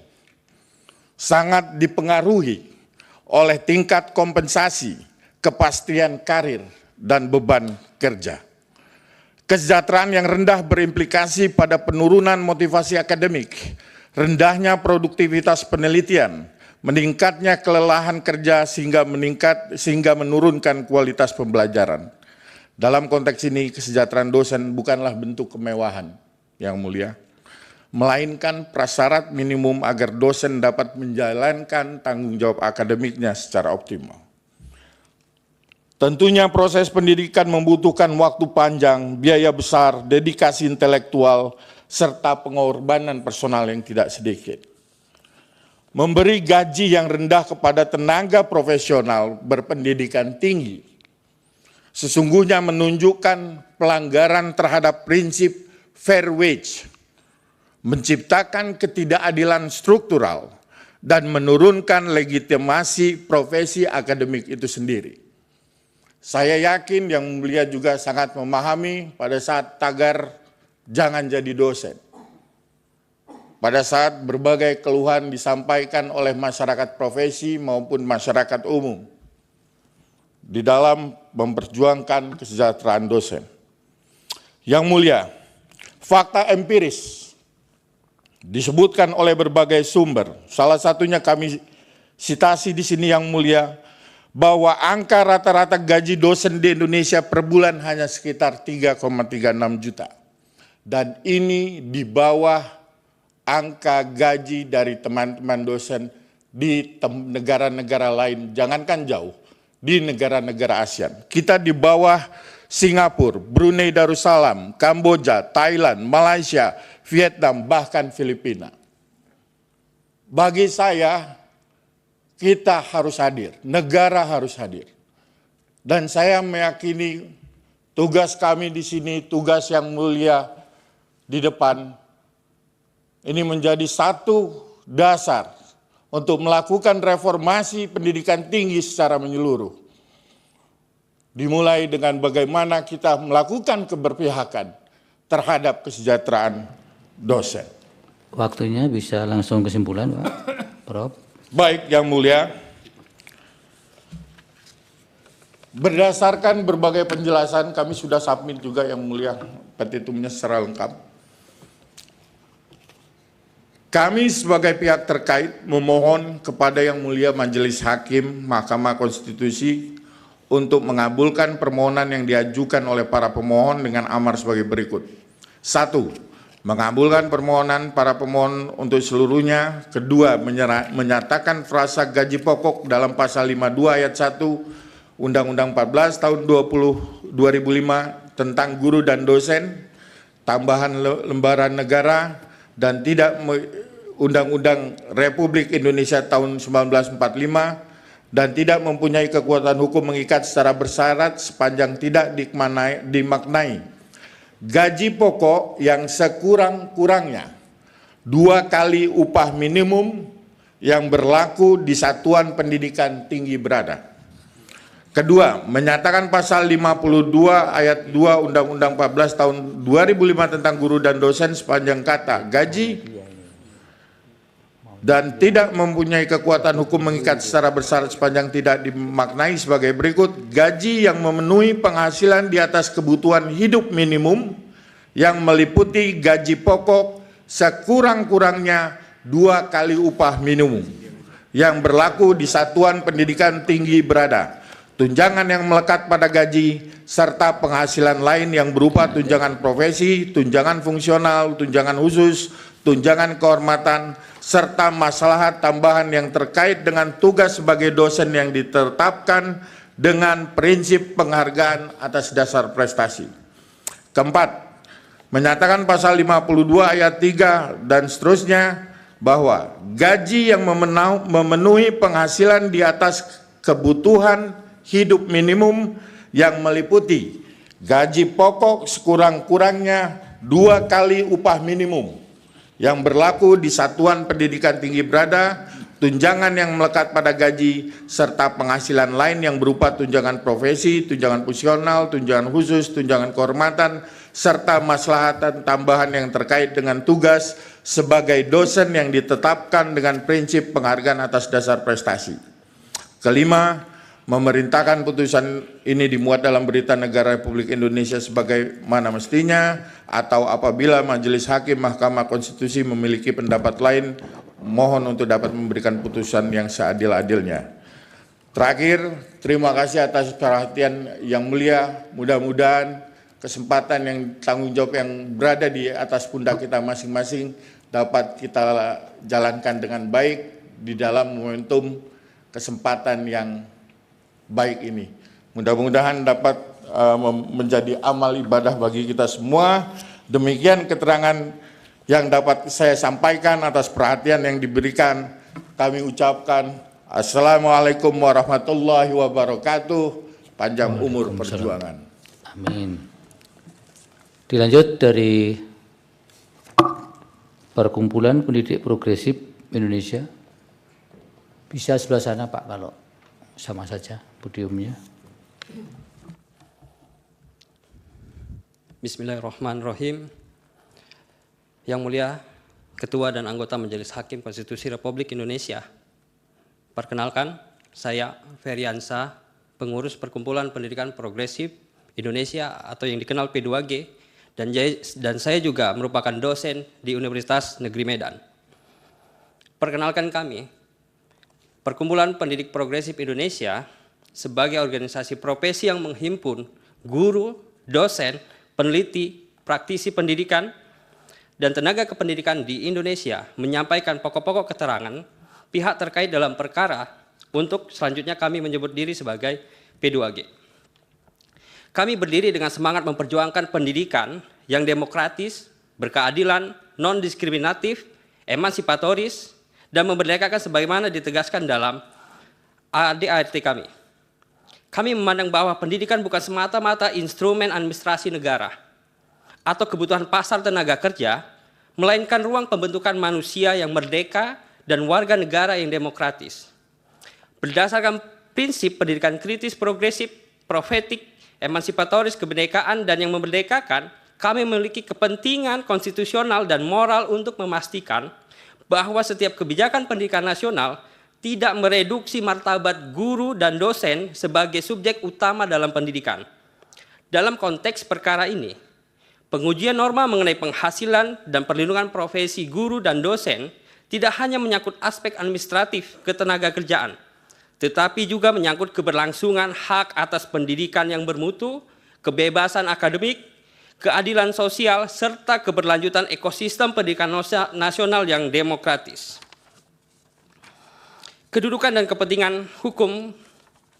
S11: sangat dipengaruhi oleh tingkat kompensasi, kepastian karir, dan beban kerja. Kesejahteraan yang rendah berimplikasi pada penurunan motivasi akademik, rendahnya produktivitas penelitian, meningkatnya kelelahan kerja sehingga menurunkan kualitas pembelajaran. Dalam konteks ini, kesejahteraan dosen bukanlah bentuk kemewahan, Yang Mulia, melainkan prasyarat minimum agar dosen dapat menjalankan tanggung jawab akademiknya secara optimal. Tentunya proses pendidikan membutuhkan waktu panjang, biaya besar, dedikasi intelektual, serta pengorbanan personal yang tidak sedikit. Memberi gaji yang rendah kepada tenaga profesional berpendidikan tinggi sesungguhnya menunjukkan pelanggaran terhadap prinsip fair wage, menciptakan ketidakadilan struktural, dan menurunkan legitimasi profesi akademik itu sendiri. Saya yakin Yang Mulia juga sangat memahami pada saat tagar jangan jadi dosen. Pada saat berbagai keluhan disampaikan oleh masyarakat profesi maupun masyarakat umum di dalam memperjuangkan kesejahteraan dosen. Yang Mulia, fakta empiris disebutkan oleh berbagai sumber, salah satunya kami citasi di sini Yang Mulia, bahwa angka rata-rata gaji dosen di Indonesia per bulan hanya sekitar 3,36 juta. Dan ini di bawah angka gaji dari teman-teman dosen di negara-negara lain, jangankan jauh, di negara-negara ASEAN. Kita di bawah Singapura, Brunei Darussalam, Kamboja, Thailand, Malaysia, Vietnam, bahkan Filipina. Bagi saya, kita harus hadir, negara harus hadir. Dan saya meyakini tugas kami di sini, tugas Yang Mulia di depan, ini menjadi satu dasar untuk melakukan reformasi pendidikan tinggi secara menyeluruh. Dimulai dengan bagaimana kita melakukan keberpihakan terhadap kesejahteraan dosen.
S1: Waktunya bisa langsung kesimpulan, Pak. Prof.
S11: Baik, Yang Mulia. Berdasarkan berbagai penjelasan, kami sudah submit juga Yang Mulia petitumnya secara lengkap. Kami sebagai pihak terkait memohon kepada Yang Mulia Majelis Hakim Mahkamah Konstitusi untuk mengabulkan permohonan yang diajukan oleh para pemohon dengan amar sebagai berikut. 1. Mengabulkan permohonan para pemohon untuk seluruhnya. Kedua, menyatakan frasa gaji pokok dalam pasal 52 ayat 1 Undang-Undang 14 tahun 2005 tentang guru dan dosen, tambahan lembaran negara, dan tidak Undang-Undang Republik Indonesia tahun 1945 dan tidak mempunyai kekuatan hukum mengikat secara bersyarat sepanjang tidak dimaknai gaji pokok yang sekurang-kurangnya 2 kali upah minimum yang berlaku di satuan pendidikan tinggi berada. Kedua, menyatakan pasal 52 ayat 2 Undang-Undang 14 tahun 2005 tentang guru dan dosen sepanjang kata gaji dan tidak mempunyai kekuatan hukum mengikat secara bersyarat sepanjang tidak dimaknai sebagai berikut. Gaji yang memenuhi penghasilan di atas kebutuhan hidup minimum yang meliputi gaji pokok sekurang-kurangnya 2 kali upah minimum yang berlaku di satuan pendidikan tinggi berada. Tunjangan yang melekat pada gaji serta penghasilan lain yang berupa tunjangan profesi, tunjangan fungsional, tunjangan khusus, tunjangan kehormatan, serta maslahat tambahan yang terkait dengan tugas sebagai dosen yang ditetapkan dengan prinsip penghargaan atas dasar prestasi. Keempat, menyatakan pasal 52 ayat 3 dan seterusnya bahwa gaji yang memenuhi penghasilan di atas kebutuhan hidup minimum yang meliputi gaji pokok sekurang-kurangnya 2 kali upah minimum yang berlaku di satuan pendidikan tinggi berada, tunjangan yang melekat pada gaji, serta penghasilan lain yang berupa tunjangan profesi, tunjangan fungsional, tunjangan khusus, tunjangan kehormatan, serta maslahatan tambahan yang terkait dengan tugas sebagai dosen yang ditetapkan dengan prinsip penghargaan atas dasar prestasi. Kelima, memerintahkan putusan ini dimuat dalam Berita Negara Republik Indonesia sebagaimana mestinya, atau apabila Majelis Hakim Mahkamah Konstitusi memiliki pendapat lain, mohon untuk dapat memberikan putusan yang seadil-adilnya. Terakhir, terima kasih atas perhatian yang mulia. Mudah-mudahan kesempatan yang tanggung jawab yang berada di atas pundak kita masing-masing dapat kita jalankan dengan baik di dalam momentum kesempatan yang baik ini. Mudah-mudahan dapat menjadi amal ibadah bagi kita semua. Demikian keterangan yang dapat saya sampaikan atas perhatian yang diberikan. Kami ucapkan Assalamualaikum warahmatullahi wabarakatuh. Panjang umur perjuangan.
S1: Amin. Dilanjut dari Perkumpulan Pendidik Progresif Indonesia. Bisa sebelah sana Pak, kalau sama saja podiumnya.
S8: Bismillahirrahmanirrahim. Yang mulia Ketua dan anggota Majelis Hakim Konstitusi Republik Indonesia. Perkenalkan, saya Feriansa, pengurus Perkumpulan Pendidikan Progresif Indonesia atau yang dikenal P2G, dan saya juga merupakan dosen di Universitas Negeri Medan. Perkenalkan kami, Perkumpulan Pendidik Progresif Indonesia sebagai organisasi profesi yang menghimpun guru, dosen, peneliti, praktisi pendidikan, dan tenaga kependidikan di Indonesia menyampaikan pokok-pokok keterangan pihak terkait dalam perkara untuk selanjutnya kami menyebut diri sebagai P2G. Kami berdiri dengan semangat memperjuangkan pendidikan yang demokratis, berkeadilan, non-diskriminatif, emansipatoris, dan memerdekakan sebagaimana ditegaskan dalam ADART kami. Kami memandang bahwa pendidikan bukan semata-mata instrumen administrasi negara atau kebutuhan pasar tenaga kerja, melainkan ruang pembentukan manusia yang merdeka dan warga negara yang demokratis. Berdasarkan prinsip pendidikan kritis, progresif, profetik, emansipatoris, kebinekaan, dan yang memerdekakan, kami memiliki kepentingan konstitusional dan moral untuk memastikan bahwa setiap kebijakan pendidikan nasional tidak mereduksi martabat guru dan dosen sebagai subjek utama dalam pendidikan. Dalam konteks perkara ini, Pengujian norma mengenai penghasilan dan perlindungan profesi guru dan dosen tidak hanya menyangkut aspek administratif ketenagakerjaan, tetapi juga menyangkut keberlangsungan hak atas pendidikan yang bermutu, kebebasan akademik, keadilan sosial, serta keberlanjutan ekosistem pendidikan nasional yang demokratis. Kedudukan dan kepentingan hukum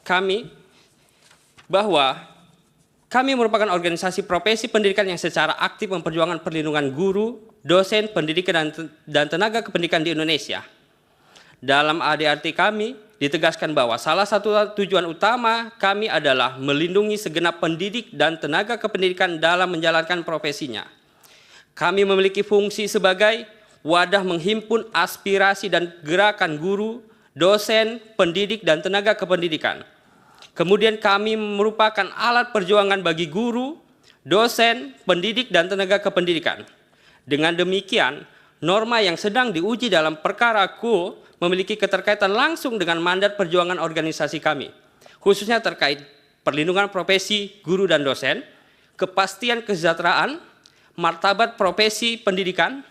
S8: kami bahwa kami merupakan organisasi profesi pendidikan yang secara aktif memperjuangkan perlindungan guru, dosen, pendidikan, dan tenaga kependidikan di Indonesia. Dalam ADRT kami ditegaskan bahwa salah satu tujuan utama kami adalah melindungi segenap pendidik dan tenaga kependidikan dalam menjalankan profesinya. Kami memiliki fungsi sebagai wadah menghimpun aspirasi dan gerakan guru, dosen, pendidik, dan tenaga kependidikan. Kemudian kami merupakan alat perjuangan bagi guru, dosen, pendidik, dan tenaga kependidikan. Dengan demikian, norma yang sedang diuji dalam perkara Ku memiliki keterkaitan langsung dengan mandat perjuangan organisasi kami, khususnya terkait perlindungan profesi guru dan dosen, kepastian kesejahteraan, martabat profesi pendidikan,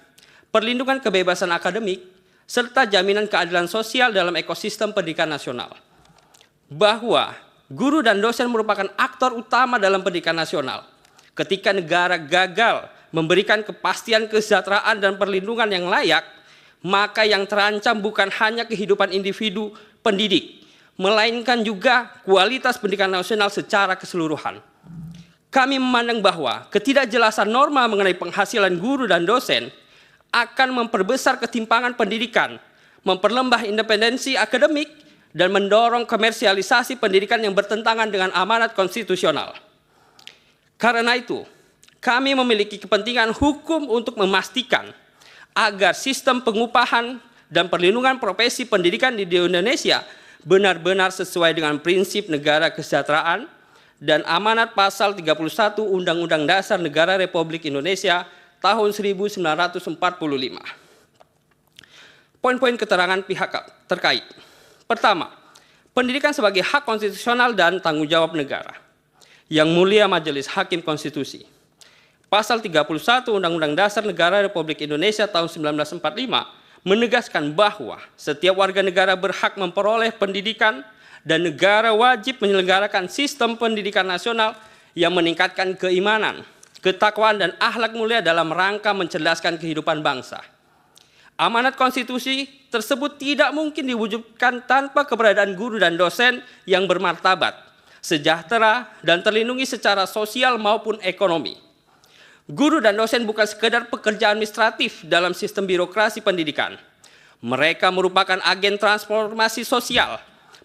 S8: perlindungan kebebasan akademik, serta jaminan keadilan sosial dalam ekosistem pendidikan nasional. Bahwa guru dan dosen merupakan aktor utama dalam pendidikan nasional. Ketika negara gagal memberikan kepastian kesejahteraan dan perlindungan yang layak, maka yang terancam bukan hanya kehidupan individu pendidik, melainkan juga kualitas pendidikan nasional secara keseluruhan. Kami memandang bahwa ketidakjelasan norma mengenai penghasilan guru dan dosen akan memperbesar ketimpangan pendidikan, memperlembah independensi akademik, dan mendorong komersialisasi pendidikan yang bertentangan dengan amanat konstitusional. Karena itu, kami memiliki kepentingan hukum untuk memastikan agar sistem pengupahan dan perlindungan profesi pendidikan di Indonesia benar-benar sesuai dengan prinsip negara kesejahteraan dan amanat pasal 31 Undang-Undang Dasar Negara Republik Indonesia tahun 1945. Poin-poin keterangan pihak terkait. Pertama, pendidikan sebagai hak konstitusional dan tanggung jawab negara. Yang Mulia Majelis Hakim Konstitusi. Pasal 31 Undang-Undang Dasar Negara Republik Indonesia tahun 1945 menegaskan bahwa setiap warga negara berhak memperoleh pendidikan dan negara wajib menyelenggarakan sistem pendidikan nasional yang meningkatkan keimanan, ketakwaan, dan akhlak mulia dalam rangka mencerdaskan kehidupan bangsa. Amanat konstitusi tersebut tidak mungkin diwujudkan tanpa keberadaan guru dan dosen yang bermartabat, sejahtera, dan terlindungi secara sosial maupun ekonomi. Guru dan dosen bukan sekedar pekerja administratif dalam sistem birokrasi pendidikan. Mereka merupakan agen transformasi sosial,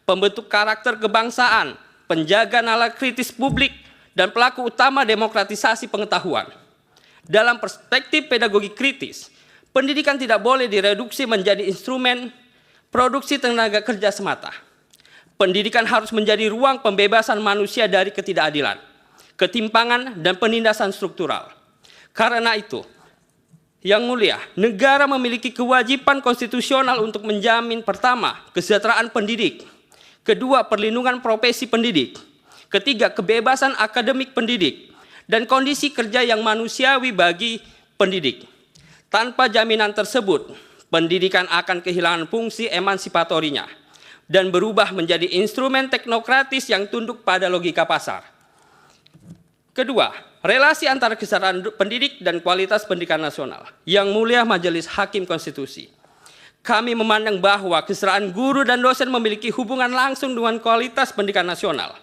S8: pembentuk karakter kebangsaan, penjaga nalar kritis publik, dan pelaku utama demokratisasi pengetahuan. Dalam perspektif pedagogi kritis, pendidikan tidak boleh direduksi menjadi instrumen produksi tenaga kerja semata. Pendidikan harus menjadi ruang pembebasan manusia dari ketidakadilan, ketimpangan, dan penindasan struktural. Karena itu, Yang Mulia, negara memiliki kewajiban konstitusional untuk menjamin pertama, kesejahteraan pendidik, kedua, perlindungan profesi pendidik, ketiga, kebebasan akademik pendidik, dan kondisi kerja yang manusiawi bagi pendidik. Tanpa jaminan tersebut, pendidikan akan kehilangan fungsi emansipatorinya dan berubah menjadi instrumen teknokratis yang tunduk pada logika pasar. Kedua, relasi antara kesejahteraan pendidik dan kualitas pendidikan nasional. Yang Mulia Majelis Hakim Konstitusi, kami memandang bahwa kesejahteraan guru dan dosen memiliki hubungan langsung dengan kualitas pendidikan nasional.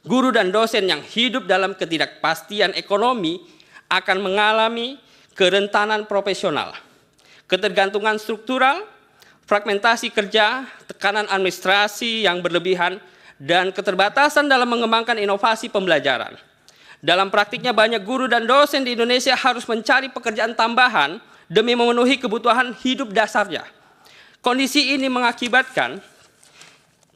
S8: Guru dan dosen yang hidup dalam ketidakpastian ekonomi akan mengalami kerentanan profesional, ketergantungan struktural, fragmentasi kerja, tekanan administrasi yang berlebihan, dan keterbatasan dalam mengembangkan inovasi pembelajaran. Dalam praktiknya banyak guru dan dosen di Indonesia harus mencari pekerjaan tambahan demi memenuhi kebutuhan hidup dasarnya. Kondisi ini mengakibatkan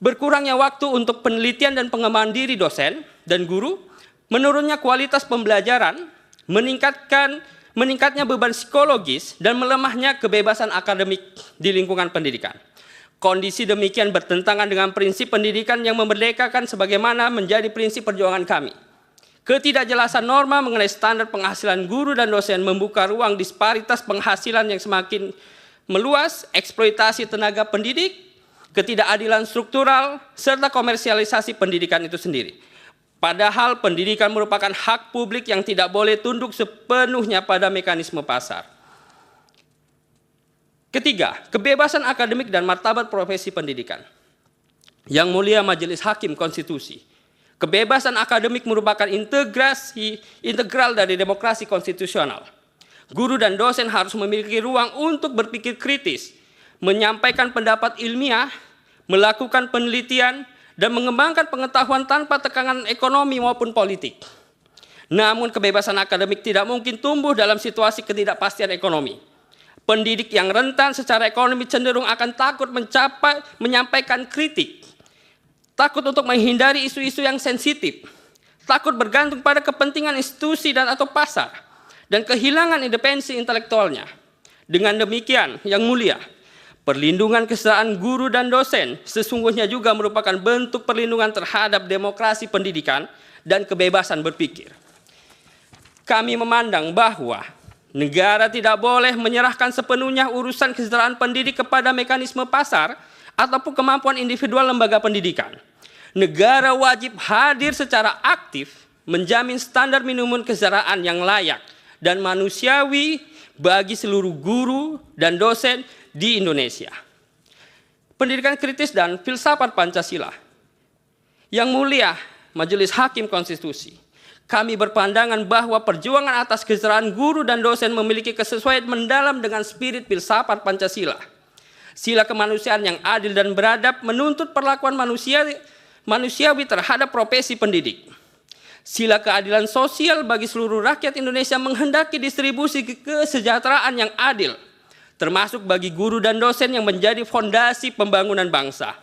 S8: berkurangnya waktu untuk penelitian dan pengembangan diri dosen dan guru, menurunnya kualitas pembelajaran, meningkatnya beban psikologis, dan melemahnya kebebasan akademik di lingkungan pendidikan. Kondisi demikian bertentangan dengan prinsip pendidikan yang memerdekakan sebagaimana menjadi prinsip perjuangan kami. Ketidakjelasan norma mengenai standar penghasilan guru dan dosen membuka ruang disparitas penghasilan yang semakin meluas, eksploitasi tenaga pendidik, ketidakadilan struktural, serta komersialisasi pendidikan itu sendiri. Padahal pendidikan merupakan hak publik yang tidak boleh tunduk sepenuhnya pada mekanisme pasar. Ketiga, kebebasan akademik dan martabat profesi pendidikan. Yang mulia Majelis Hakim Konstitusi, kebebasan akademik merupakan integral dari demokrasi konstitusional. Guru dan dosen harus memiliki ruang untuk berpikir kritis, menyampaikan pendapat ilmiah, melakukan penelitian, dan mengembangkan pengetahuan tanpa tekanan ekonomi maupun politik. Namun kebebasan akademik tidak mungkin tumbuh dalam situasi ketidakpastian ekonomi. Pendidik yang rentan secara ekonomi cenderung akan takut menyampaikan kritik, takut untuk menghindari isu-isu yang sensitif, takut bergantung pada kepentingan institusi dan atau pasar, dan kehilangan independensi intelektualnya. Dengan demikian, yang mulia, perlindungan kesetaraan guru dan dosen sesungguhnya juga merupakan bentuk perlindungan terhadap demokrasi pendidikan dan kebebasan berpikir. Kami memandang bahwa negara tidak boleh menyerahkan sepenuhnya urusan kesejahteraan pendidik kepada mekanisme pasar ataupun kemampuan individual lembaga pendidikan. Negara wajib hadir secara aktif menjamin standar minimum kesejahteraan yang layak dan manusiawi bagi seluruh guru dan dosen di Indonesia. Pendidikan kritis dan filsafat Pancasila. Yang mulia Majelis Hakim Konstitusi, kami berpandangan bahwa perjuangan atas kesejahteraan guru dan dosen memiliki kesesuaian mendalam dengan spirit filsafat Pancasila. Sila kemanusiaan yang adil dan beradab menuntut perlakuan manusiawi terhadap profesi pendidik. Sila keadilan sosial bagi seluruh rakyat Indonesia menghendaki distribusi kesejahteraan yang adil, termasuk bagi guru dan dosen yang menjadi fondasi pembangunan bangsa.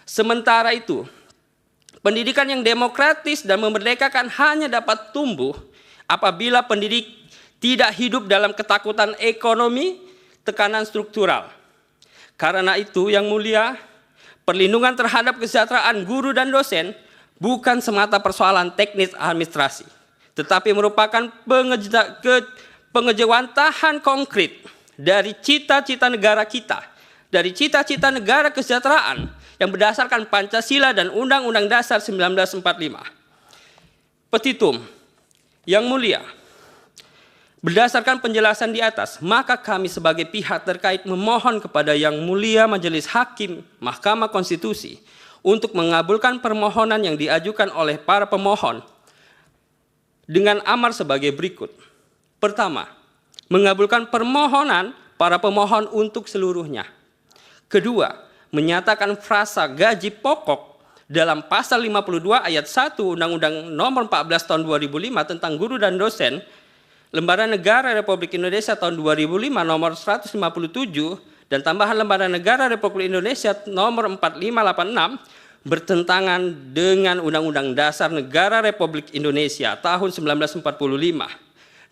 S8: Sementara itu, pendidikan yang demokratis dan memerdekakan hanya dapat tumbuh apabila pendidik tidak hidup dalam ketakutan ekonomi, tekanan struktural. Karena itu, yang mulia, perlindungan terhadap kesejahteraan guru dan dosen bukan semata persoalan teknis administrasi, tetapi merupakan pengejawantahan konkret dari cita-cita negara kita, dari cita-cita negara kesejahteraan yang berdasarkan Pancasila dan Undang-Undang Dasar 1945. Petitum, yang mulia, berdasarkan penjelasan di atas, maka kami sebagai pihak terkait memohon kepada yang mulia Majelis Hakim Mahkamah Konstitusi untuk mengabulkan permohonan yang diajukan oleh para pemohon dengan amar sebagai berikut. Pertama, mengabulkan permohonan para pemohon untuk seluruhnya. Kedua, menyatakan frasa gaji pokok dalam pasal 52 ayat 1 Undang-Undang Nomor 14 Tahun 2005 tentang guru dan dosen, Lembaran Negara Republik Indonesia tahun 2005 nomor 157 dan tambahan Lembaran Negara Republik Indonesia nomor 4586 bertentangan dengan Undang-Undang Dasar Negara Republik Indonesia tahun 1945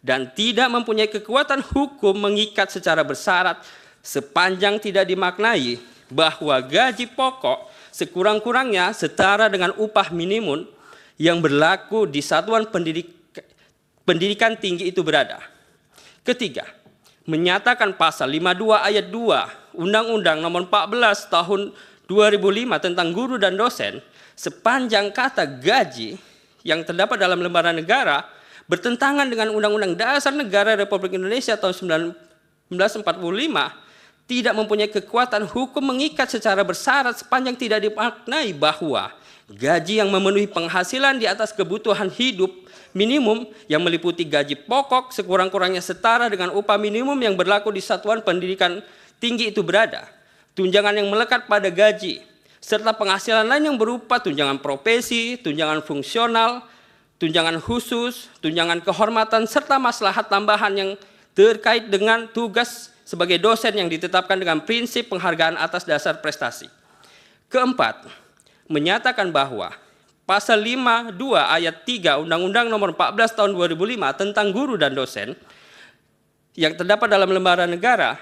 S8: dan tidak mempunyai kekuatan hukum mengikat secara bersyarat sepanjang tidak dimaknai bahwa gaji pokok sekurang-kurangnya setara dengan upah minimum yang berlaku di satuan pendidikan tinggi itu berada. Ketiga, menyatakan pasal 52 ayat 2 Undang-Undang Nomor 14 Tahun 2005 tentang guru dan dosen sepanjang kata gaji yang terdapat dalam lembaran negara bertentangan dengan Undang-Undang Dasar Negara Republik Indonesia tahun 1945 tidak mempunyai kekuatan hukum mengikat secara bersyarat sepanjang tidak dimaknai bahwa gaji yang memenuhi penghasilan di atas kebutuhan hidup minimum yang meliputi gaji pokok sekurang-kurangnya setara dengan upah minimum yang berlaku di satuan pendidikan tinggi itu berada, tunjangan yang melekat pada gaji, serta penghasilan lain yang berupa tunjangan profesi, tunjangan fungsional, tunjangan khusus, tunjangan kehormatan, serta maslahat tambahan yang terkait dengan tugas sebagai dosen yang ditetapkan dengan prinsip penghargaan atas dasar prestasi. Keempat, menyatakan bahwa pasal 52 ayat 3 Undang-Undang Nomor 14 Tahun 2005 tentang guru dan dosen yang terdapat dalam lembaran negara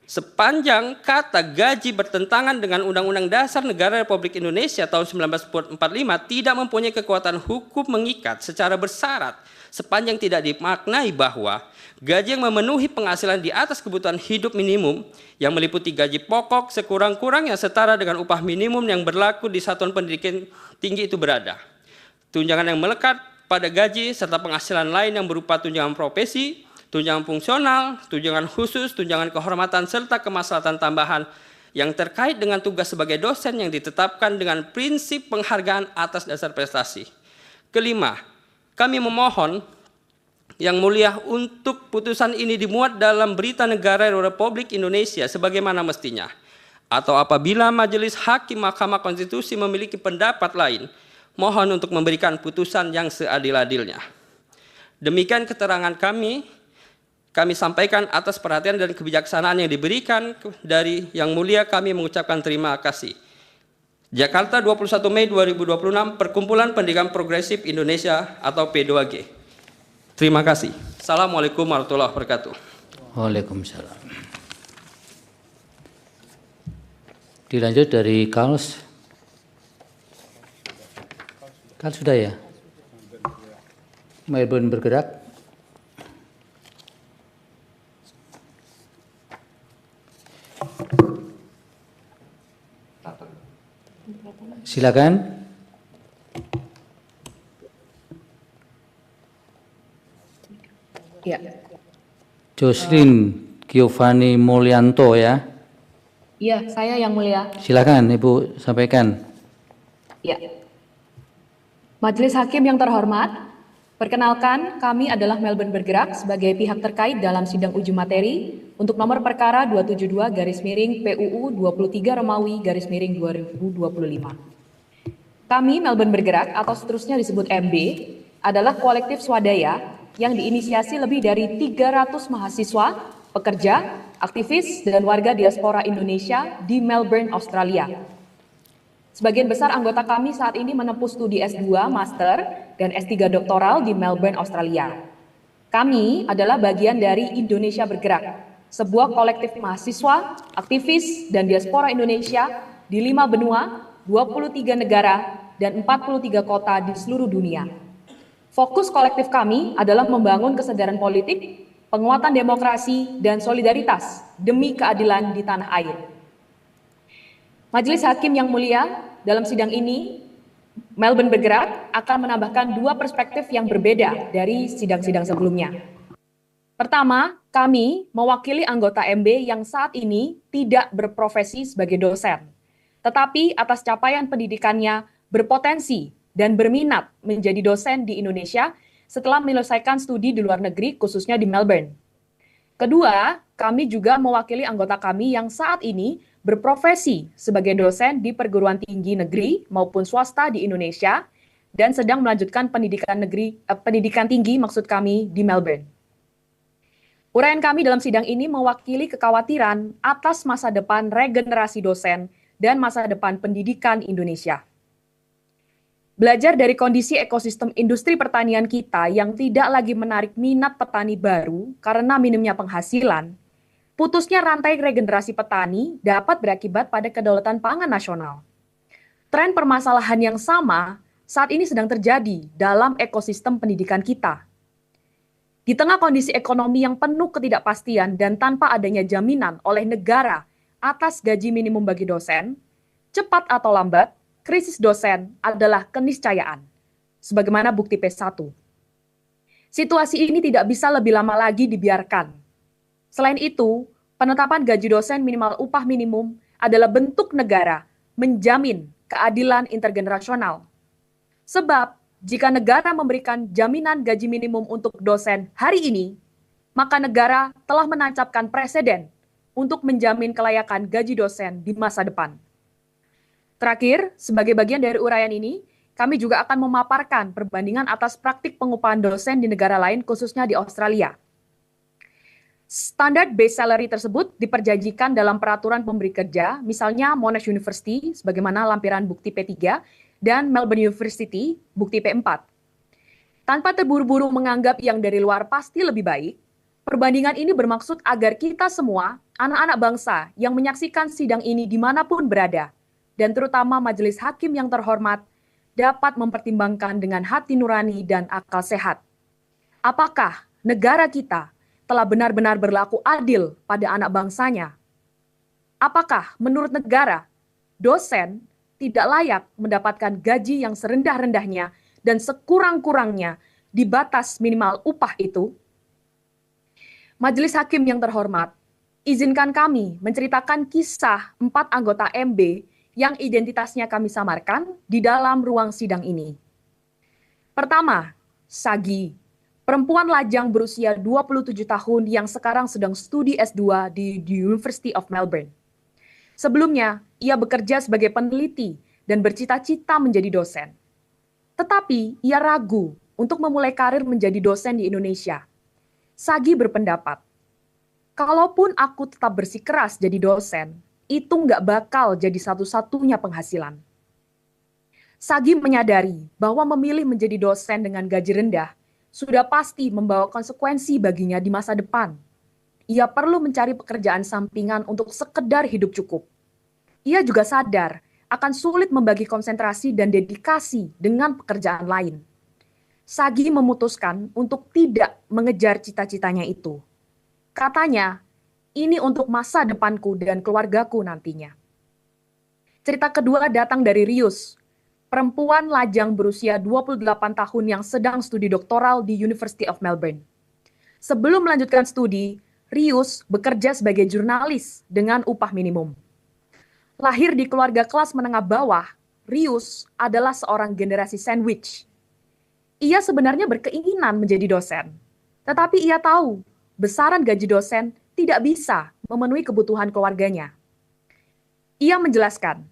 S8: Sepanjang kata gaji bertentangan dengan Undang-Undang Dasar Negara Republik Indonesia tahun 1945 tidak mempunyai kekuatan hukum mengikat secara bersyarat sepanjang tidak dimaknai bahwa gaji yang memenuhi penghasilan di atas kebutuhan hidup minimum yang meliputi gaji pokok sekurang-kurangnya setara dengan upah minimum yang berlaku di satuan pendidikan tinggi itu berada. Tunjangan yang melekat pada gaji serta penghasilan lain yang berupa tunjangan profesi, tunjangan fungsional, tunjangan khusus, tunjangan kehormatan, serta kemaslahatan tambahan yang terkait dengan tugas sebagai dosen yang ditetapkan dengan prinsip penghargaan atas dasar prestasi. Kelima, kami memohon Yang Mulia untuk putusan ini dimuat dalam Berita Negara Republik Indonesia sebagaimana mestinya. Atau apabila Majelis Hakim Mahkamah Konstitusi memiliki pendapat lain, mohon untuk memberikan putusan yang seadil-adilnya. Demikian keterangan kami sampaikan atas perhatian dan kebijaksanaan yang diberikan dari Yang Mulia. Kami mengucapkan terima kasih. Jakarta 21 Mei 2026, Perkumpulan Pendidikan Progresif Indonesia atau P2G. Terima kasih. Assalamualaikum warahmatullahi wabarakatuh.
S1: Waalaikumsalam. Dilanjut dari Karls. Kan sudah ya? Melbourne bergerak. Silakan.
S12: Ya.
S1: Jocelyn Giovanni Mulyanto ya.
S12: Iya, saya Yang Mulia.
S1: Silakan Ibu sampaikan.
S12: Ya. Majelis Hakim yang terhormat, perkenalkan kami adalah Melbourne Bergerak sebagai pihak terkait dalam sidang uji materi untuk nomor perkara 272/PUU 23 Romawi/2025. Kami Melbourne Bergerak atau seterusnya disebut MB adalah kolektif swadaya yang diinisiasi lebih dari 300 mahasiswa, pekerja, aktivis, dan warga diaspora Indonesia di Melbourne, Australia. Sebagian besar anggota kami saat ini menempuh studi S2, Master, dan S3 doktoral di Melbourne, Australia. Kami adalah bagian dari Indonesia Bergerak, sebuah kolektif mahasiswa, aktivis, dan diaspora Indonesia di 5 benua, 23 negara, dan 43 kota di seluruh dunia. Fokus kolektif kami adalah membangun kesadaran politik, penguatan demokrasi, dan solidaritas demi keadilan di tanah air. Majelis Hakim yang mulia, dalam sidang ini, Melbourne Bergerak akan menambahkan 2 perspektif yang berbeda dari sidang-sidang sebelumnya. Pertama, kami mewakili anggota MB yang saat ini tidak berprofesi sebagai dosen, tetapi atas capaian pendidikannya berpotensi dan berminat menjadi dosen di Indonesia setelah menyelesaikan studi di luar negeri, khususnya di Melbourne. Kedua, kami juga mewakili anggota kami yang saat ini berprofesi sebagai dosen di perguruan tinggi negeri maupun swasta di Indonesia dan sedang melanjutkan pendidikan tinggi maksud kami di Melbourne. Uraian kami dalam sidang ini mewakili kekhawatiran atas masa depan regenerasi dosen dan masa depan pendidikan Indonesia. Belajar dari kondisi ekosistem industri pertanian kita yang tidak lagi menarik minat petani baru karena minimnya penghasilan, putusnya rantai regenerasi petani dapat berakibat pada kedaulatan pangan nasional. Tren permasalahan yang sama saat ini sedang terjadi dalam ekosistem pendidikan kita. Di tengah kondisi ekonomi yang penuh ketidakpastian dan tanpa adanya jaminan oleh negara atas gaji minimum bagi dosen, cepat atau lambat, krisis dosen adalah keniscayaan, sebagaimana bukti P1. Situasi ini tidak bisa lebih lama lagi dibiarkan. Selain itu, penetapan gaji dosen minimal upah minimum adalah bentuk negara menjamin keadilan intergenerasional. Sebab, jika negara memberikan jaminan gaji minimum untuk dosen hari ini, maka negara telah menancapkan preseden untuk menjamin kelayakan gaji dosen di masa depan. Terakhir, sebagai bagian dari uraian ini, kami juga akan memaparkan perbandingan atas praktik pengupahan dosen di negara lain, khususnya di Australia. Standar base salary tersebut diperjanjikan dalam peraturan pemberi kerja, misalnya Monash University, sebagaimana lampiran bukti P3, dan Melbourne University, bukti P4. Tanpa terburu-buru menganggap yang dari luar pasti lebih baik, Perbandingan ini bermaksud agar kita semua, anak-anak bangsa yang menyaksikan sidang ini dimanapun berada, dan terutama majelis hakim yang terhormat, dapat mempertimbangkan dengan hati nurani dan akal sehat. Apakah negara kita telah benar-benar berlaku adil pada anak bangsanya? Apakah menurut negara, dosen tidak layak mendapatkan gaji yang serendah-rendahnya dan sekurang-kurangnya di batas minimal upah itu? Majelis Hakim yang terhormat, izinkan kami menceritakan kisah 4 anggota MB yang identitasnya kami samarkan di dalam ruang sidang ini. Pertama, Sagi, perempuan lajang berusia 27 tahun yang sekarang sedang studi S2 di University of Melbourne. Sebelumnya, ia bekerja sebagai peneliti dan bercita-cita menjadi dosen. Tetapi, ia ragu untuk memulai karir menjadi dosen di Indonesia. Sagi berpendapat, kalaupun aku tetap bersikeras jadi dosen, itu nggak bakal jadi satu-satunya penghasilan. Sagi menyadari bahwa memilih menjadi dosen dengan gaji rendah sudah pasti membawa konsekuensi baginya di masa depan. Ia perlu mencari pekerjaan sampingan untuk sekedar hidup cukup. Ia juga sadar akan sulit membagi konsentrasi dan dedikasi dengan pekerjaan lain. Sagi memutuskan untuk tidak mengejar cita-citanya itu. Katanya, ini untuk masa depanku dan keluargaku nantinya. Cerita kedua datang dari Rius, perempuan lajang berusia 28 tahun yang sedang studi doktoral di University of Melbourne. Sebelum melanjutkan studi, Rius bekerja sebagai jurnalis dengan upah minimum. Lahir di keluarga kelas menengah bawah, Rius adalah seorang generasi sandwich. Ia sebenarnya berkeinginan menjadi dosen, tetapi ia tahu besaran gaji dosen tidak bisa memenuhi kebutuhan keluarganya. Ia menjelaskan,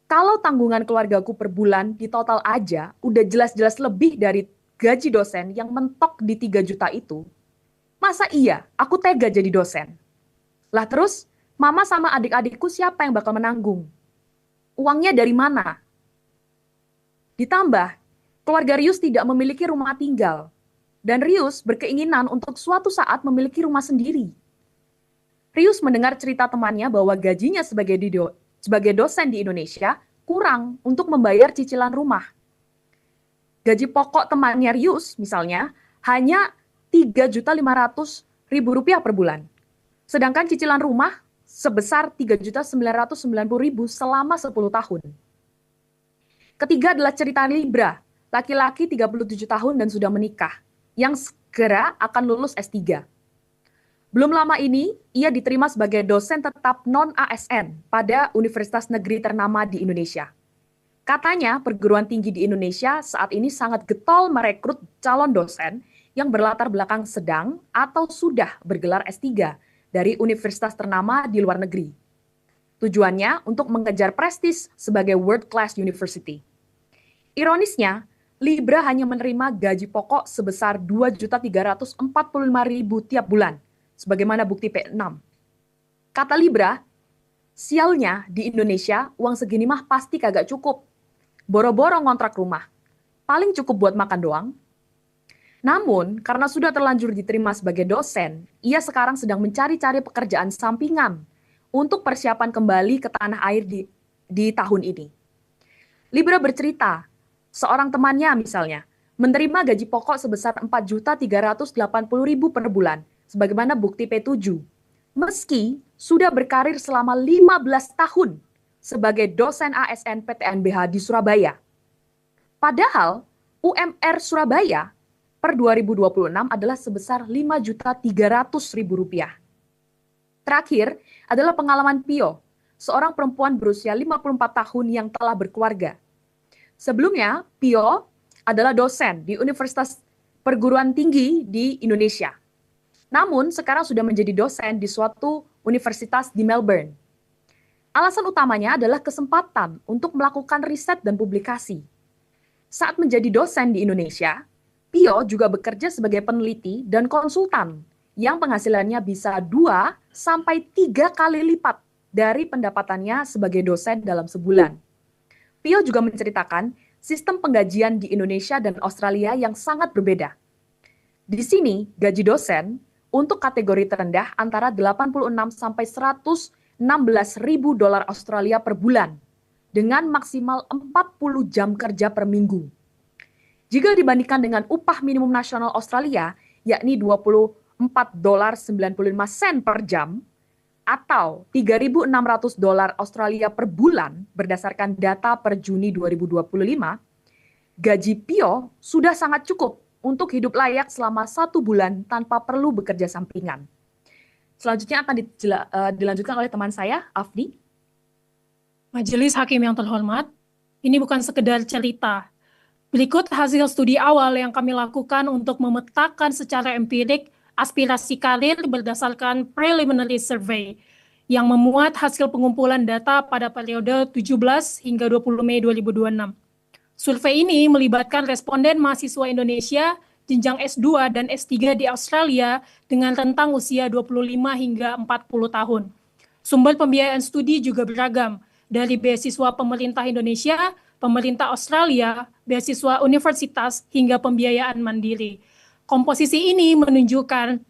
S12: kalau tanggungan keluargaku per bulan di total aja udah jelas-jelas lebih dari gaji dosen yang mentok di 3 juta itu, masa iya aku tega jadi dosen? Lah terus, mama sama adik-adikku siapa yang bakal menanggung? Uangnya dari mana? Ditambah, keluarga Rius tidak memiliki rumah tinggal, dan Rius berkeinginan untuk suatu saat memiliki rumah sendiri. Rius mendengar cerita temannya bahwa gajinya sebagai dosen di Indonesia kurang untuk membayar cicilan rumah. Gaji pokok temannya Rius, misalnya, hanya Rp3.500.000 per bulan. Sedangkan cicilan rumah sebesar Rp3.990.000 selama 10 tahun. Ketiga adalah cerita Libra, laki-laki 37 tahun dan sudah menikah, yang segera akan lulus S3. Belum lama ini, ia diterima sebagai dosen tetap non-ASN pada universitas negeri ternama di Indonesia. Katanya, perguruan tinggi di Indonesia saat ini sangat getol merekrut calon dosen yang berlatar belakang sedang atau sudah bergelar S3 dari universitas ternama di luar negeri. Tujuannya untuk mengejar prestis sebagai world class university. Ironisnya, Libra hanya menerima gaji pokok sebesar Rp2.345.000 tiap bulan, sebagaimana bukti P6. Kata Libra, sialnya di Indonesia uang segini mah pasti kagak cukup. Boro-boro ngontrak rumah, paling cukup buat makan doang. Namun, karena sudah terlanjur diterima sebagai dosen, ia sekarang sedang mencari-cari pekerjaan sampingan untuk persiapan kembali ke tanah air di tahun ini. Libra bercerita, seorang temannya misalnya, menerima gaji pokok sebesar Rp4.380.000 per bulan, sebagaimana bukti P7. Meski sudah berkarir selama 15 tahun sebagai dosen ASN PTNBH di Surabaya. Padahal UMR Surabaya per 2026 adalah sebesar Rp5.300.000. Terakhir adalah pengalaman Pio, seorang perempuan berusia 54 tahun yang telah berkeluarga. Sebelumnya, Pio adalah dosen di Universitas Perguruan Tinggi di Indonesia. Namun, sekarang sudah menjadi dosen di suatu universitas di Melbourne. Alasan utamanya adalah kesempatan untuk melakukan riset dan publikasi. Saat menjadi dosen di Indonesia, Pio juga bekerja sebagai peneliti dan konsultan yang penghasilannya bisa 2 sampai 3 kali lipat dari pendapatannya sebagai dosen dalam sebulan. Pio juga menceritakan sistem penggajian di Indonesia dan Australia yang sangat berbeda. Di sini, gaji dosen untuk kategori terendah antara 86 sampai 116 ribu dolar Australia per bulan dengan maksimal 40 jam kerja per minggu. Jika dibandingkan dengan upah minimum nasional Australia, yakni 24 dolar 95 sen per jam atau 3.600 dolar Australia per bulan berdasarkan data per Juni 2025, gaji Pio sudah sangat cukup untuk hidup layak selama 1 bulan tanpa perlu bekerja sampingan. Selanjutnya akan dilanjutkan oleh teman saya, Afdi.
S13: Majelis Hakim yang terhormat, ini bukan sekedar cerita. Berikut hasil studi awal yang kami lakukan untuk memetakan secara empirik aspirasi karir berdasarkan preliminary survey yang memuat hasil pengumpulan data pada periode 17 hingga 20 Mei 2026. Survei ini melibatkan responden mahasiswa Indonesia jenjang S2 dan S3 di Australia dengan rentang usia 25 hingga 40 tahun. Sumber pembiayaan studi juga beragam, dari beasiswa pemerintah Indonesia, pemerintah Australia, beasiswa universitas, hingga pembiayaan mandiri. Komposisi ini menunjukkan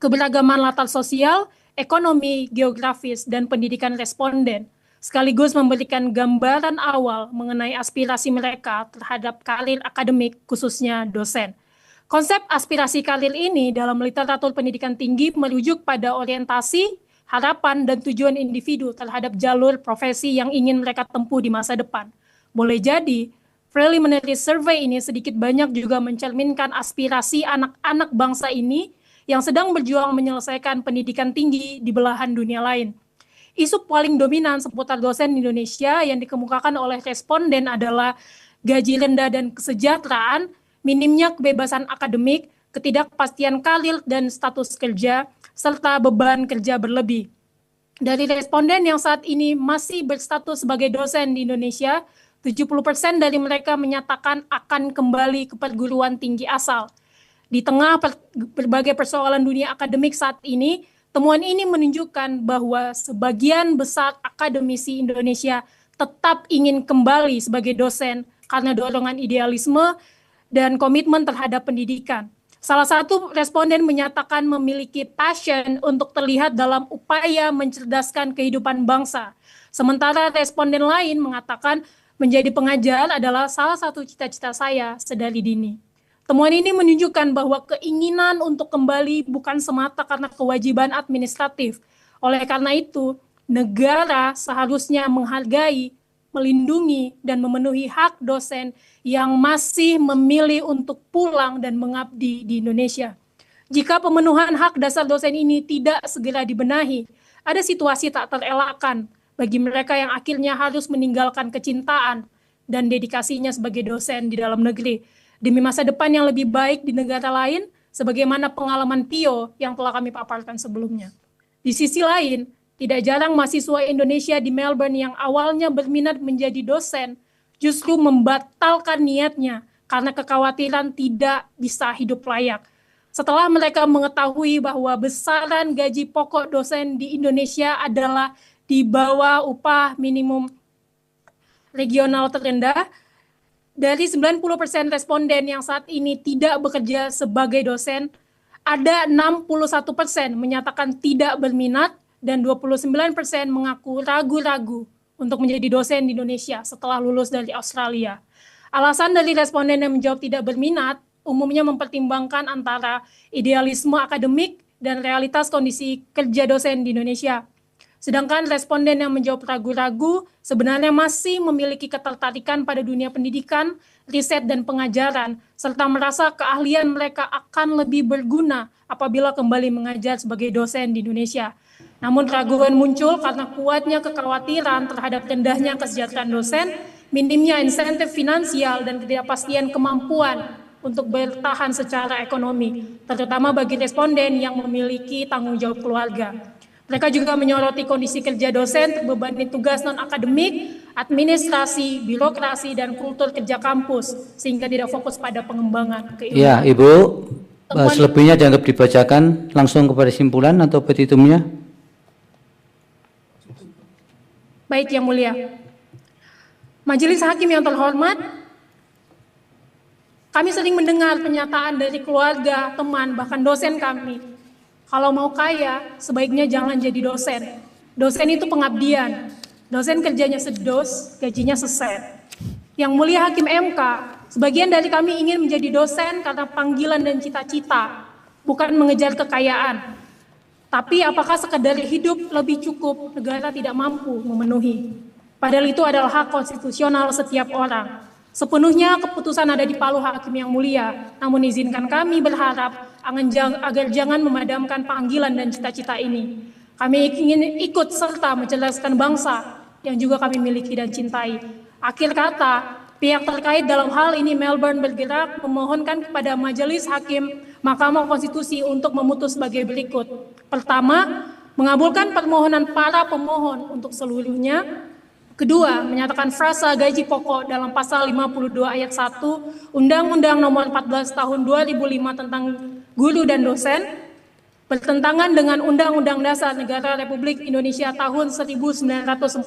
S13: keberagaman latar sosial, ekonomi, geografis, dan pendidikan responden, sekaligus memberikan gambaran awal mengenai aspirasi mereka terhadap karir akademik, khususnya dosen. Konsep aspirasi karir ini dalam literatur pendidikan tinggi merujuk pada orientasi, harapan, dan tujuan individu terhadap jalur profesi yang ingin mereka tempuh di masa depan. Boleh jadi, preliminary survey ini sedikit banyak juga mencerminkan aspirasi anak-anak bangsa ini yang sedang berjuang menyelesaikan pendidikan tinggi di belahan dunia lain. Isu paling dominan seputar dosen Indonesia yang dikemukakan oleh responden adalah gaji rendah dan kesejahteraan, minimnya kebebasan akademik, ketidakpastian karir dan status kerja, serta beban kerja berlebih. Dari responden yang saat ini masih berstatus sebagai dosen di Indonesia, 70% dari mereka menyatakan akan kembali ke perguruan tinggi asal. Di tengah berbagai persoalan dunia akademik saat ini, temuan ini menunjukkan bahwa sebagian besar akademisi Indonesia tetap ingin kembali sebagai dosen karena dorongan idealisme dan komitmen terhadap pendidikan. Salah satu responden menyatakan memiliki passion untuk terlihat dalam upaya mencerdaskan kehidupan bangsa. Sementara responden lain mengatakan menjadi pengajar adalah salah satu cita-cita saya sedari dini. Temuan ini menunjukkan bahwa keinginan untuk kembali bukan semata karena kewajiban administratif. Oleh karena itu, negara seharusnya menghargai, melindungi, dan memenuhi hak dosen yang masih memilih untuk pulang dan mengabdi di Indonesia. Jika pemenuhan hak dasar dosen ini tidak segera dibenahi, ada situasi tak terelakkan bagi mereka yang akhirnya harus meninggalkan kecintaan dan dedikasinya sebagai dosen di dalam negeri demi masa depan yang lebih baik di negara lain, sebagaimana pengalaman Pio yang telah kami paparkan sebelumnya. Di sisi lain, tidak jarang mahasiswa Indonesia di Melbourne yang awalnya berminat menjadi dosen justru membatalkan niatnya karena kekhawatiran tidak bisa hidup layak. Setelah mereka mengetahui bahwa besaran gaji pokok dosen di Indonesia adalah di bawah upah minimum regional terendah, dari 90% responden yang saat ini tidak bekerja sebagai dosen, ada 61% menyatakan tidak berminat dan 29% mengaku ragu-ragu untuk menjadi dosen di Indonesia setelah lulus dari Australia. Alasan dari responden yang menjawab tidak berminat umumnya mempertimbangkan antara idealisme akademik dan realitas kondisi kerja dosen di Indonesia. Sedangkan responden yang menjawab ragu-ragu sebenarnya masih memiliki ketertarikan pada dunia pendidikan, riset, dan pengajaran, serta merasa keahlian mereka akan lebih berguna apabila kembali mengajar sebagai dosen di Indonesia. Namun keraguan muncul karena kuatnya kekhawatiran terhadap rendahnya kesejahteraan dosen, minimnya insentif finansial, dan ketidakpastian kemampuan untuk bertahan secara ekonomi, terutama bagi responden yang memiliki tanggung jawab keluarga. Mereka juga menyoroti kondisi kerja dosen terbebani tugas non-akademik, administrasi, birokrasi, dan kultur kerja kampus, sehingga tidak fokus pada pengembangan keilmuan.
S1: Ya, Ibu, selebihnya dianggap dibacakan langsung kepada simpulan atau petitumnya.
S13: Baik, Yang Mulia. Majelis Hakim yang terhormat, kami sering mendengar pernyataan dari keluarga, teman, bahkan dosen kami Kalau mau kaya, sebaiknya jangan jadi dosen. Dosen itu pengabdian. Dosen kerjanya sedos, gajinya seset. Yang mulia Hakim MK, sebagian dari kami ingin menjadi dosen karena panggilan dan cita-cita, bukan mengejar kekayaan. Tapi apakah sekedar hidup lebih cukup, negara tidak mampu memenuhi. Padahal itu adalah hak konstitusional setiap orang. Sepenuhnya keputusan ada di palu Hakim yang mulia, namun izinkan kami berharap agar jangan memadamkan panggilan dan cita-cita ini. Kami ingin ikut serta mencerdaskan bangsa yang juga kami miliki dan cintai. Akhir kata, pihak terkait dalam hal ini Melbourne Bergerak memohonkan kepada Majelis Hakim Mahkamah Konstitusi untuk memutus sebagai berikut. Pertama, mengabulkan permohonan para pemohon untuk seluruhnya. Kedua, menyatakan frasa gaji pokok dalam pasal 52 ayat 1 Undang-Undang Nomor 14 Tahun 2005 tentang guru dan dosen bertentangan dengan Undang-Undang Dasar Negara Republik Indonesia tahun 1945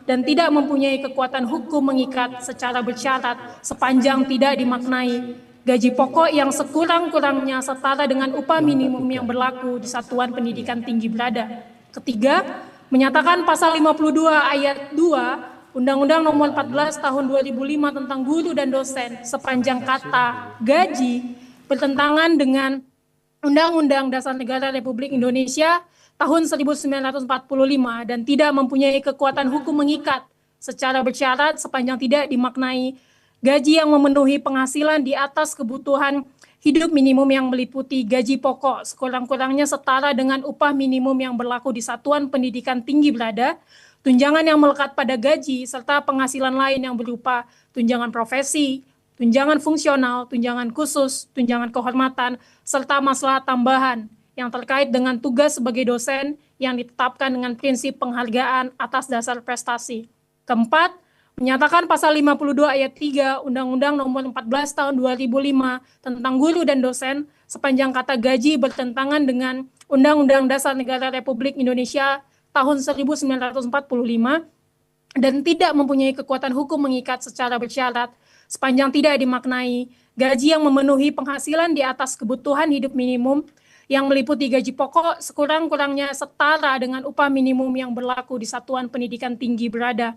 S13: dan tidak mempunyai kekuatan hukum mengikat secara bersyarat sepanjang tidak dimaknai gaji pokok yang sekurang-kurangnya setara dengan upah minimum yang berlaku di satuan pendidikan tinggi berada. Ketiga, menyatakan pasal 52 ayat 2 Undang-Undang Nomor 14 Tahun 2005 tentang guru dan dosen sepanjang kata gaji bertentangan dengan Undang-Undang Dasar Negara Republik Indonesia tahun 1945 dan tidak mempunyai kekuatan hukum mengikat secara bersyarat sepanjang tidak dimaknai gaji yang memenuhi penghasilan di atas kebutuhan hidup minimum yang meliputi gaji pokok sekurang-kurangnya setara dengan upah minimum yang berlaku di satuan pendidikan tinggi berada, tunjangan yang melekat pada gaji, serta penghasilan lain yang berupa tunjangan profesi, tunjangan fungsional, tunjangan khusus, tunjangan kehormatan, serta masalah tambahan yang terkait dengan tugas sebagai dosen yang ditetapkan dengan prinsip penghargaan atas dasar prestasi. Keempat, menyatakan pasal 52 ayat 3 Undang-Undang Nomor 14 Tahun 2005 tentang guru dan dosen sepanjang kata gaji bertentangan dengan Undang-Undang Dasar Negara Republik Indonesia tahun 1945 dan tidak mempunyai kekuatan hukum mengikat secara bersyarat sepanjang tidak dimaknai gaji yang memenuhi penghasilan di atas kebutuhan hidup minimum yang meliputi gaji pokok sekurang-kurangnya setara dengan upah minimum yang berlaku di satuan pendidikan tinggi berada.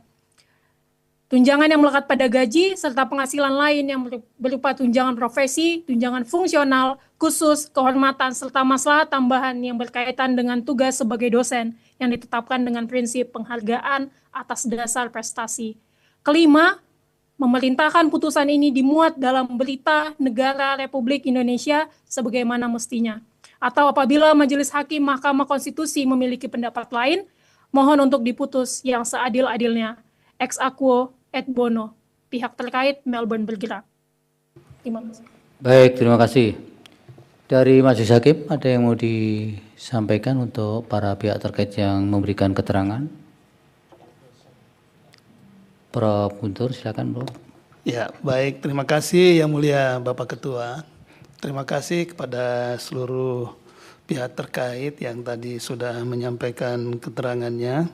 S13: Tunjangan yang melekat pada gaji, serta penghasilan lain yang berupa tunjangan profesi, tunjangan fungsional, khusus, kehormatan, serta masalah tambahan yang berkaitan dengan tugas sebagai dosen yang ditetapkan dengan prinsip penghargaan atas dasar prestasi. Kelima, memerintahkan putusan ini dimuat dalam berita negara Republik Indonesia sebagaimana mestinya. Atau apabila Majelis Hakim Mahkamah Konstitusi memiliki pendapat lain, mohon untuk diputus yang seadil-adilnya. Ex aequo et bono, pihak terkait Melbourne Bergerak. Terima kasih.
S1: Baik, terima kasih. Dari Majelis Hakim ada yang mau disampaikan untuk para pihak terkait yang memberikan keterangan? Prof. Guntur, silakan, Prof.
S14: Ya, baik. Terima kasih Yang Mulia Bapak Ketua. Terima kasih kepada seluruh pihak terkait yang tadi sudah menyampaikan keterangannya.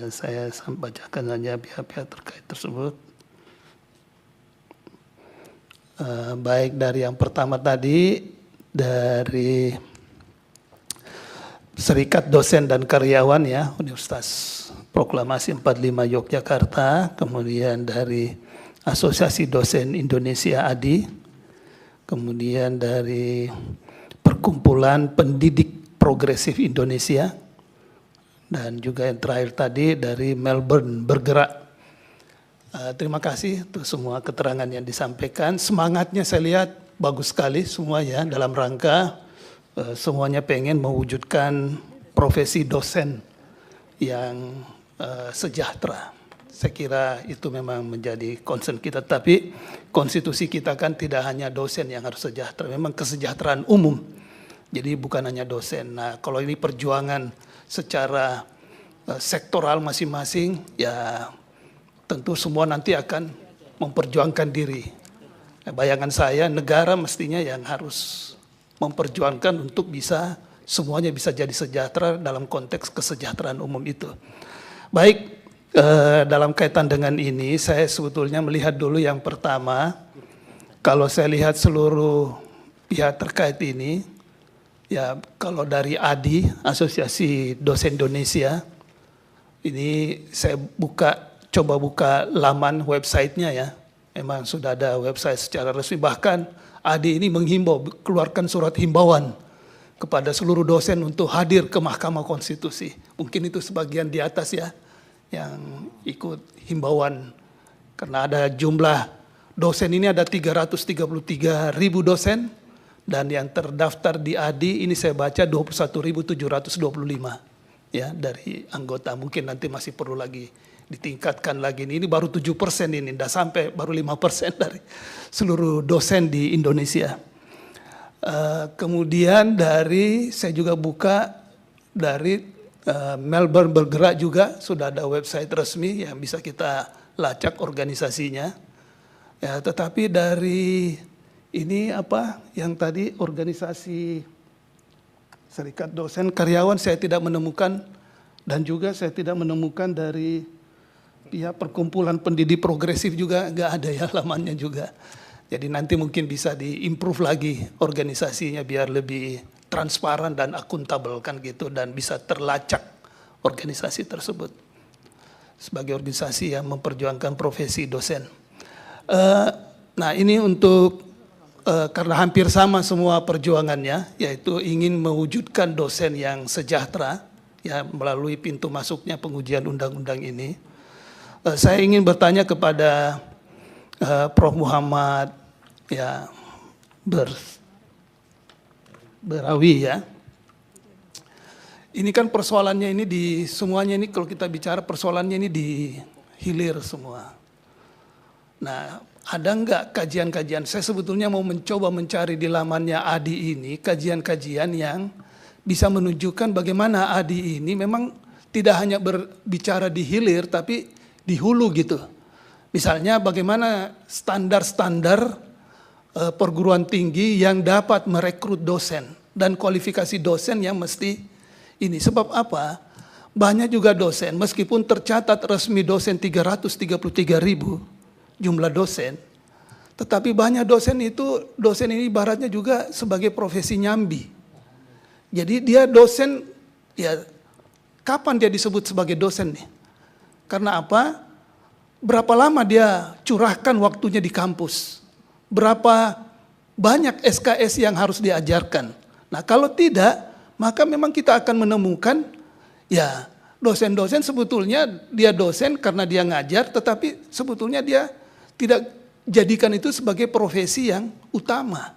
S14: Saya bacakan saja pihak-pihak terkait tersebut. Baik dari yang pertama tadi, dari Serikat Dosen dan Karyawan ya, Universitas Proklamasi 45 Yogyakarta, kemudian dari Asosiasi Dosen Indonesia ADI, kemudian dari Perkumpulan Pendidik Progresif Indonesia, dan juga yang terakhir tadi dari Melbourne Bergerak. Terima kasih untuk semua keterangan yang disampaikan. Semangatnya saya lihat bagus sekali semua ya, dalam rangka semuanya pengen mewujudkan profesi dosen yang sejahtera. Saya kira itu memang menjadi concern kita. Tapi konstitusi kita kan tidak hanya dosen yang harus sejahtera, memang kesejahteraan umum. Jadi bukan hanya dosen. Nah, kalau ini perjuangan secara sektoral masing-masing, ya tentu semua nanti akan memperjuangkan diri. Bayangan saya negara mestinya yang harus memperjuangkan untuk bisa semuanya bisa jadi sejahtera dalam konteks kesejahteraan umum itu. Baik, dalam kaitan dengan ini saya sebetulnya melihat dulu yang pertama, kalau saya lihat seluruh pihak terkait ini, Ya, kalau dari ADI, Asosiasi Dosen Indonesia, ini saya coba buka laman websitenya ya. Memang sudah ada website secara resmi. Bahkan ADI ini menghimbau, keluarkan surat himbauan kepada seluruh dosen untuk hadir ke Mahkamah Konstitusi. Mungkin itu sebagian di atas ya, yang ikut himbauan. Karena ada jumlah dosen ini ada 333.000 dosen, dan yang terdaftar di ADI ini saya baca 21.725 ya dari anggota. Mungkin nanti masih perlu lagi ditingkatkan lagi. Ini baru 7% ini, tidak sampai, baru 5% dari seluruh dosen di Indonesia. Kemudian saya juga buka dari Melbourne Bergerak juga sudah ada website resmi yang bisa kita lacak organisasinya. Ya, tetapi dari ini yang tadi organisasi Serikat Dosen Karyawan saya tidak menemukan, dan juga saya tidak menemukan dari pihak Perkumpulan Pendidik Progresif juga nggak ada ya lamannya juga. Jadi nanti mungkin bisa diimprove lagi organisasinya biar lebih transparan dan akuntabel kan gitu, dan bisa terlacak organisasi tersebut sebagai organisasi yang memperjuangkan profesi dosen. Nah ini untuk karena hampir sama semua perjuangannya, yaitu ingin mewujudkan dosen yang sejahtera ya melalui pintu masuknya pengujian undang-undang ini. Saya ingin bertanya kepada Prof. Muhammad ya Berawi ya. Ini kan persoalannya ini semuanya ini kalau kita bicara persoalannya ini di hilir semua. Nah, ada enggak kajian-kajian? Saya sebetulnya mau mencoba mencari di lamannya ADI ini kajian-kajian yang bisa menunjukkan bagaimana ADI ini memang tidak hanya berbicara di hilir tapi di hulu gitu. Misalnya bagaimana standar-standar perguruan tinggi yang dapat merekrut dosen dan kualifikasi dosen yang mesti ini. Sebab apa? Banyak juga dosen meskipun tercatat resmi dosen 333.000 jumlah dosen, tetapi banyak dosen ini ibaratnya juga sebagai profesi nyambi. Jadi dia dosen, ya kapan dia disebut sebagai dosen nih? Karena apa? Berapa lama dia curahkan waktunya di kampus? Berapa banyak SKS yang harus diajarkan? Nah kalau tidak, maka memang kita akan menemukan ya dosen-dosen sebetulnya dia dosen karena dia ngajar, tetapi sebetulnya dia tidak jadikan itu sebagai profesi yang utama.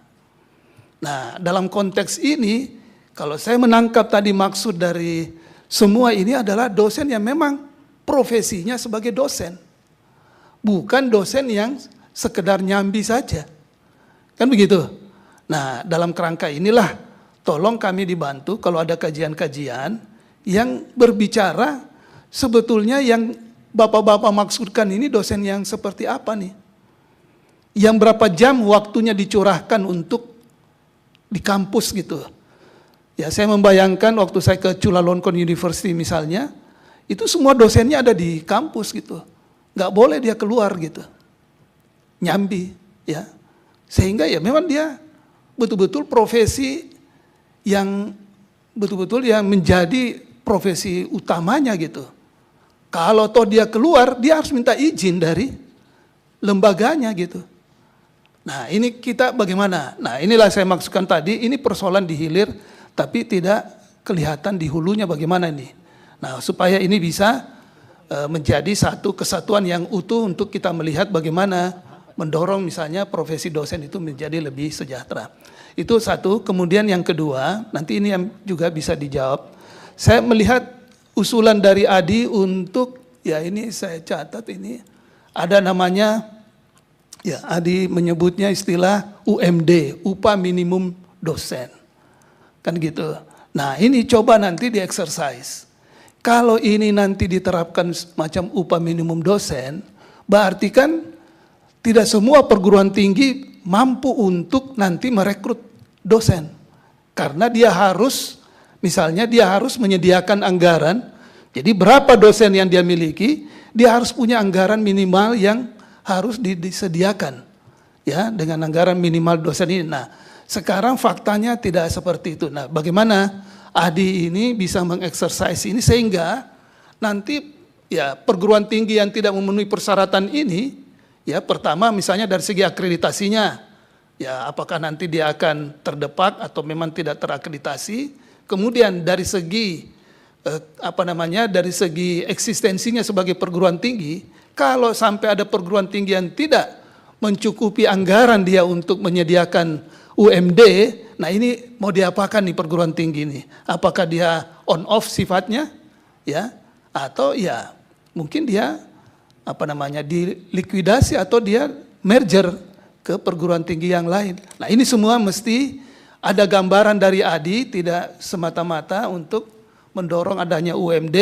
S14: Nah, dalam konteks ini, kalau saya menangkap tadi maksud dari semua ini adalah dosen yang memang profesinya sebagai dosen. Bukan dosen yang sekedar nyambi saja. Kan begitu? Nah, dalam kerangka inilah, tolong kami dibantu kalau ada kajian-kajian yang berbicara sebetulnya yang Bapak-bapak maksudkan ini dosen yang seperti apa nih? Yang berapa jam waktunya dicurahkan untuk di kampus gitu. Ya saya membayangkan waktu saya ke Chulalongkorn University misalnya, itu semua dosennya ada di kampus gitu. Nggak boleh dia keluar gitu. Nyambi ya. Sehingga ya memang dia betul-betul profesi yang betul-betul yang menjadi profesi utamanya gitu. Kalau toh dia keluar, dia harus minta izin dari lembaganya gitu. Nah ini kita bagaimana? Nah inilah saya maksudkan tadi, ini persoalan di hilir, tapi tidak kelihatan di hulunya bagaimana ini. Nah supaya ini bisa menjadi satu kesatuan yang utuh untuk kita melihat bagaimana mendorong misalnya profesi dosen itu menjadi lebih sejahtera. Itu satu, kemudian yang kedua, nanti ini yang juga bisa dijawab. Saya melihat usulan dari ADI untuk, ya ini saya catat ini, ada namanya, ya ADI menyebutnya istilah UMD, upah minimum dosen. Kan gitu. Nah ini coba nanti di-exercise. Kalau ini nanti diterapkan semacam upah minimum dosen, berarti kan tidak semua perguruan tinggi mampu untuk nanti merekrut dosen. Karena dia harus, misalnya dia harus menyediakan anggaran, jadi berapa dosen yang dia miliki, dia harus punya anggaran minimal yang harus disediakan. Ya, dengan anggaran minimal dosen ini. Nah, Sekarang faktanya tidak seperti itu. Nah, bagaimana Adi ini bisa mengeksersis ini sehingga nanti ya perguruan tinggi yang tidak memenuhi persyaratan ini, ya pertama misalnya dari segi akreditasinya, ya apakah nanti dia akan terdepak atau memang tidak terakreditasi. Kemudian dari segi dari segi eksistensinya sebagai perguruan tinggi, kalau sampai ada perguruan tinggi yang tidak mencukupi anggaran dia untuk menyediakan UMD, nah ini mau diapakan nih perguruan tinggi ini? Apakah dia on off sifatnya, ya, atau ya mungkin dia dilikuidasi atau dia merger ke perguruan tinggi yang lain. Nah ini semua mesti ada gambaran dari Adi, tidak semata-mata untuk mendorong adanya UMD,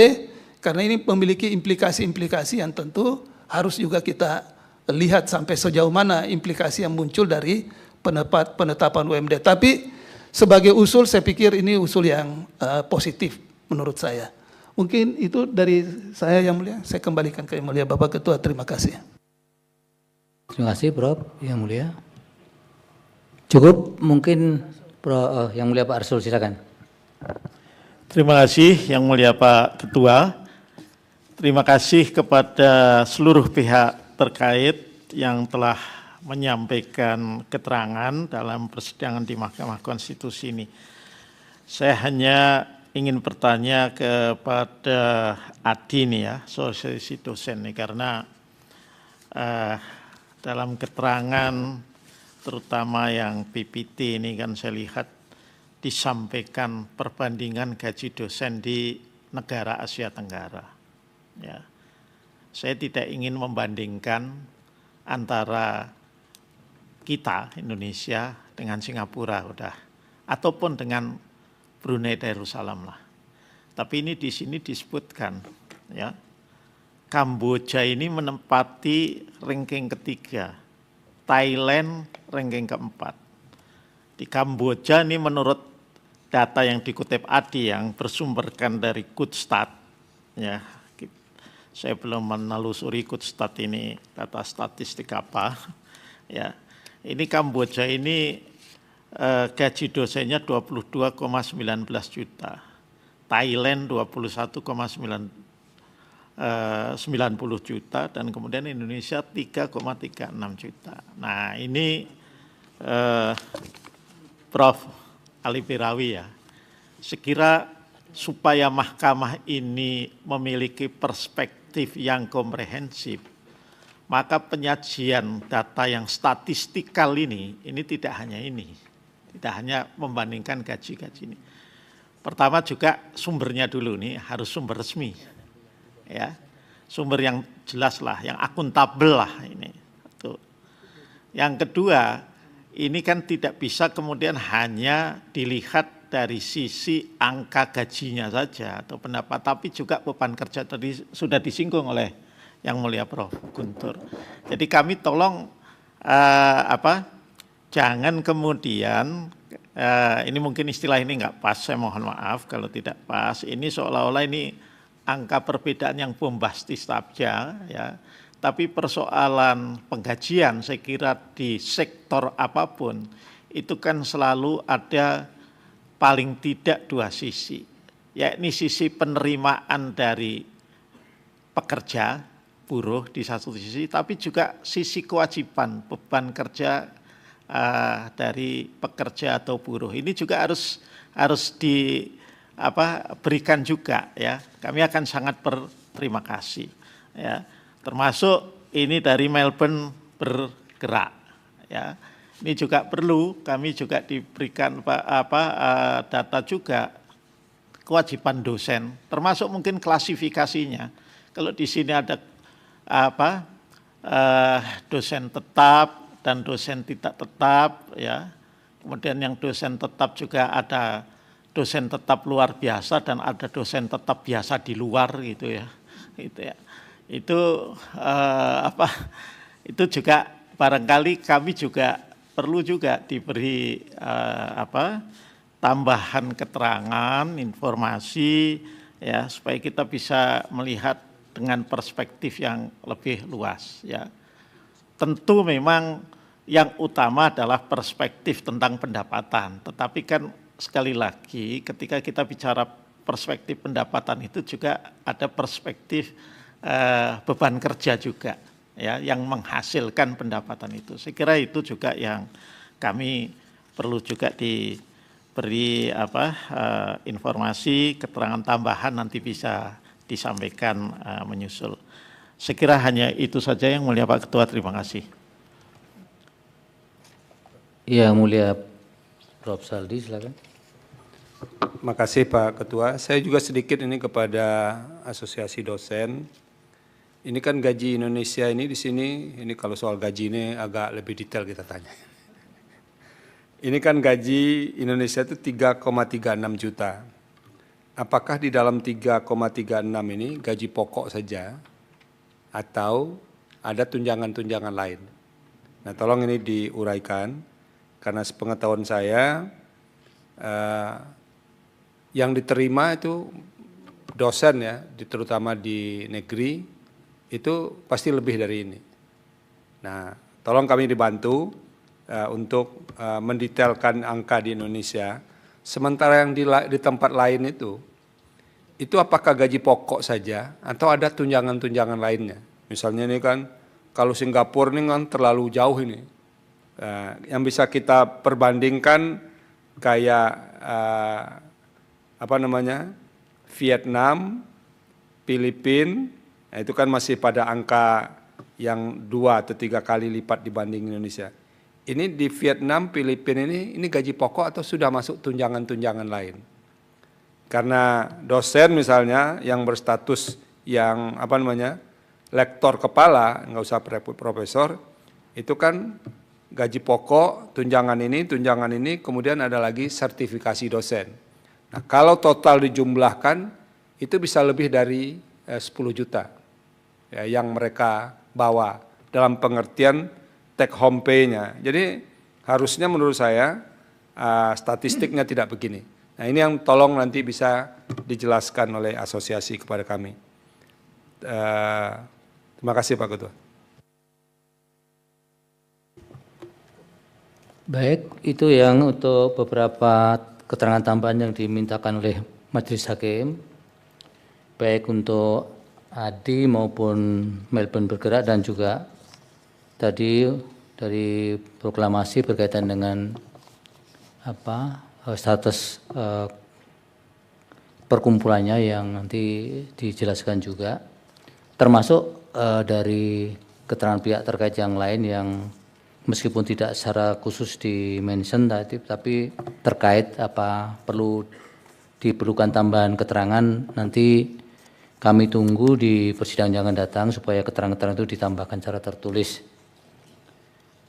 S14: karena ini memiliki implikasi-implikasi yang tentu harus juga kita lihat sampai sejauh mana implikasi yang muncul dari penetapan UMD. Tapi sebagai usul saya pikir ini usul yang positif menurut saya. Mungkin itu dari saya Yang Mulia. Saya kembalikan ke Yang Mulia Bapak Ketua. Terima kasih.
S1: Terima kasih Prof. Yang Mulia. Cukup mungkin Yang Mulia Pak Arsul, silakan.
S15: Terima kasih Yang Mulia Pak Ketua. Terima kasih kepada seluruh pihak terkait yang telah menyampaikan keterangan dalam persidangan di Mahkamah Konstitusi ini. Saya hanya ingin bertanya kepada Adi nih ya, asosiasi dosen nih, karena dalam keterangan terutama yang PPT ini kan saya lihat disampaikan perbandingan gaji dosen di negara Asia Tenggara. Ya. Saya tidak ingin membandingkan antara kita Indonesia dengan Singapura udah, ataupun dengan Brunei Darussalam lah. Tapi ini di sini disebutkan ya, Kamboja ini menempati ranking ketiga, Thailand ranking keempat. Di Kamboja ini menurut data yang dikutip Adi yang bersumberkan dari Kudstat, ya, saya belum menelusuri Kudstat ini data statistik apa, ya. Ini Kamboja ini gaji dosennya 22,19 juta, Thailand 21,90 juta, dan kemudian Indonesia 3,36 juta. Nah ini Prof. Ali Pirawi ya, sekira supaya mahkamah ini memiliki perspektif yang komprehensif, maka penyajian data yang statistikal ini tidak hanya ini, tidak hanya membandingkan gaji-gaji ini. Pertama juga sumbernya dulu nih harus sumber resmi, ya, sumber yang jelas lah, yang akuntabel lah ini. Tuh. Yang kedua, ini kan tidak bisa kemudian hanya dilihat dari sisi angka gajinya saja atau pendapat, tapi juga beban kerja tadi sudah disinggung oleh Yang Mulia Prof. Guntur. Jadi kami tolong jangan kemudian ini mungkin istilah ini nggak pas, saya mohon maaf kalau tidak pas. Ini seolah-olah ini angka perbedaan yang bombastis saja, ya. Tapi persoalan penggajian saya kira di sektor apapun itu kan selalu ada paling tidak dua sisi, yakni sisi penerimaan dari pekerja, buruh di satu sisi, tapi juga sisi kewajiban beban kerja dari pekerja atau buruh. Ini juga harus berikan juga ya. Kami akan sangat berterima kasih ya. Termasuk ini dari Melbourne Bergerak ya. Ini juga perlu kami juga diberikan data juga kewajiban dosen, termasuk mungkin klasifikasinya. Kalau di sini ada dosen tetap dan dosen tidak tetap, ya. Kemudian yang dosen tetap juga ada dosen tetap luar biasa dan ada dosen tetap biasa di luar gitu ya. Itu juga barangkali kami juga perlu juga diberi tambahan keterangan, informasi ya supaya kita bisa melihat dengan perspektif yang lebih luas ya. Tentu memang yang utama adalah perspektif tentang pendapatan. Tetapi kan sekali lagi ketika kita bicara perspektif pendapatan itu juga ada perspektif beban kerja juga, ya, yang menghasilkan pendapatan itu. Saya kira itu juga yang kami perlu juga diberi informasi, keterangan tambahan nanti bisa disampaikan menyusul. Saya kira hanya itu saja yang mulia Pak Ketua, terima kasih.
S1: Ya, mulia Prof. Saldi, silakan.
S16: Makasih Pak Ketua. Saya juga sedikit ini kepada Asosiasi Dosen. Ini kan gaji Indonesia ini di sini, ini kalau soal gaji ini agak lebih detail kita tanya. Ini kan gaji Indonesia itu 3,36 juta. Apakah di dalam 3,36 ini gaji pokok saja atau ada tunjangan-tunjangan lain? Nah, tolong ini diuraikan. Karena sepengetahuan saya, yang diterima itu dosen ya, terutama di negeri, itu pasti lebih dari ini. Nah, tolong kami dibantu untuk mendetailkan angka di Indonesia. Sementara yang di tempat lain itu apakah gaji pokok saja atau ada tunjangan-tunjangan lainnya? Misalnya ini kan, kalau Singapura ini kan terlalu jauh ini. Yang bisa kita perbandingkan kayak Vietnam, Filipina, itu kan masih pada angka yang 2 atau 3 kali lipat dibanding Indonesia. Ini di Vietnam, Filipina ini gaji pokok atau sudah masuk tunjangan-tunjangan lain? Karena dosen misalnya yang berstatus yang lektor kepala, nggak usah profesor, itu kan gaji pokok, tunjangan ini, kemudian ada lagi sertifikasi dosen. Nah, kalau total dijumlahkan, itu bisa lebih dari 10 juta ya, yang mereka bawa dalam pengertian take home pay-nya. Jadi harusnya menurut saya statistiknya tidak begini. Nah, ini yang tolong nanti bisa dijelaskan oleh asosiasi kepada kami. Terima kasih Pak Ketua.
S1: Baik, itu yang untuk beberapa keterangan tambahan yang dimintakan oleh Majelis Hakim, baik untuk Adi maupun Melbourne Bergerak dan juga tadi dari proklamasi berkaitan dengan status perkumpulannya yang nanti dijelaskan juga, termasuk dari keterangan pihak terkait yang lain yang meskipun tidak secara khusus di-mention tadi, tapi terkait perlu diperlukan tambahan keterangan, nanti kami tunggu di persidangan yang akan datang supaya keterangan-keterangan itu ditambahkan secara tertulis.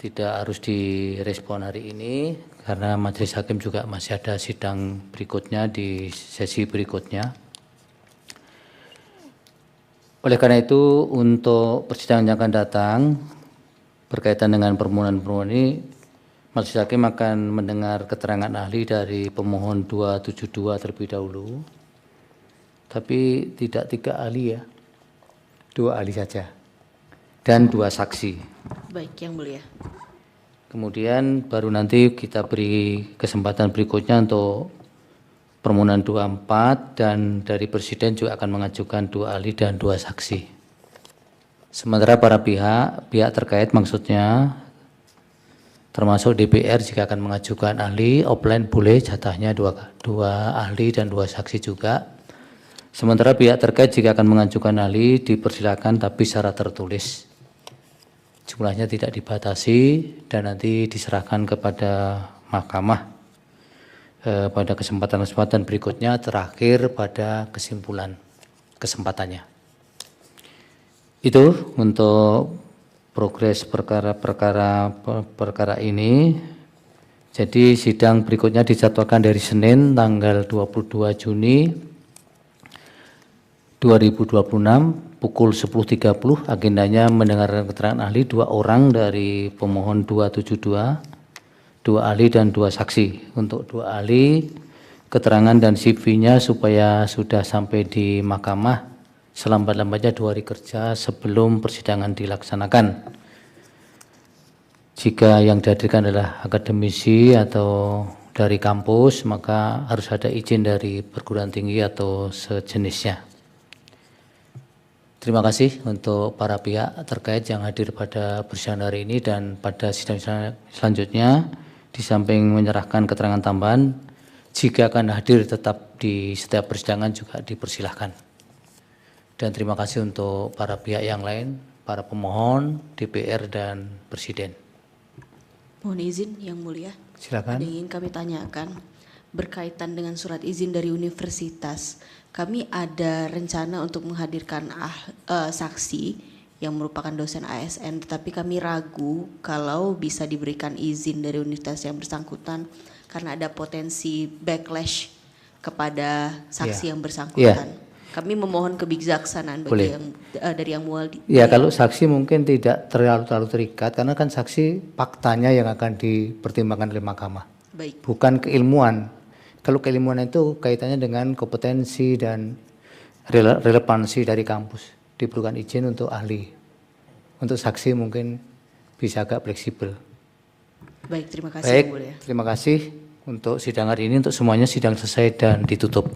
S1: Tidak harus direspon hari ini, karena Majelis Hakim juga masih ada sidang berikutnya di sesi berikutnya. Oleh karena itu, untuk persidangan yang akan datang, berkaitan dengan permohonan-permohonan ini, Majelis Hakim akan mendengar keterangan ahli dari pemohon 272 terlebih dahulu, tapi tidak 3 ahli ya, 2 ahli saja, dan 2 saksi.
S17: Baik, Yang Mulia.
S1: Kemudian baru nanti kita beri kesempatan berikutnya untuk permohonan 24, dan dari Presiden juga akan mengajukan 2 ahli dan 2 saksi. Sementara para pihak terkait maksudnya termasuk DPR jika akan mengajukan ahli offline boleh jatahnya 2 ahli dan 2 saksi juga. Sementara pihak terkait jika akan mengajukan ahli dipersilakan tapi secara tertulis. Jumlahnya tidak dibatasi dan nanti diserahkan kepada mahkamah pada kesempatan-kesempatan berikutnya, terakhir pada kesimpulan kesempatannya. Itu untuk progres perkara ini. Jadi sidang berikutnya dijadwalkan dari Senin tanggal 22 Juni 2026 pukul 10.30. Agendanya mendengarkan keterangan ahli 2 orang dari pemohon 272, 2 ahli dan 2 saksi. Untuk 2 ahli keterangan dan CV-nya supaya sudah sampai di mahkamah selambat-lambatnya 2 hari kerja sebelum persidangan dilaksanakan. Jika yang dihadirkan adalah akademisi atau dari kampus, maka harus ada izin dari perguruan tinggi atau sejenisnya. Terima kasih untuk para pihak terkait yang hadir pada persidangan hari ini dan pada sidang selanjutnya. Di samping menyerahkan keterangan tambahan, jika akan hadir tetap di setiap persidangan juga dipersilahkan. Dan terima kasih untuk para pihak yang lain, para pemohon, DPR, dan Presiden.
S17: Mohon izin Yang Mulia.
S1: Silakan.
S17: Ada yang ingin kami tanyakan berkaitan dengan surat izin dari universitas. Kami ada rencana untuk menghadirkan saksi yang merupakan dosen ASN, tetapi kami ragu kalau bisa diberikan izin dari universitas yang bersangkutan karena ada potensi backlash kepada saksi yang bersangkutan. Kami memohon kebijaksanaan bagi dari Yang Mulia.
S1: Ya, kalau saksi mungkin tidak terlalu terikat karena kan saksi faktanya yang akan dipertimbangkan oleh mahkamah.
S17: Baik.
S1: Bukan keilmuan. Kalau keilmuan itu kaitannya dengan kompetensi dan relevansi dari kampus. Diperlukan izin untuk ahli. Untuk saksi mungkin bisa agak fleksibel.
S17: Baik, terima kasih.
S1: Baik,
S17: Yang Mulia.
S1: terima kasih untuk sidang hari ini. Untuk semuanya sidang selesai dan ditutup.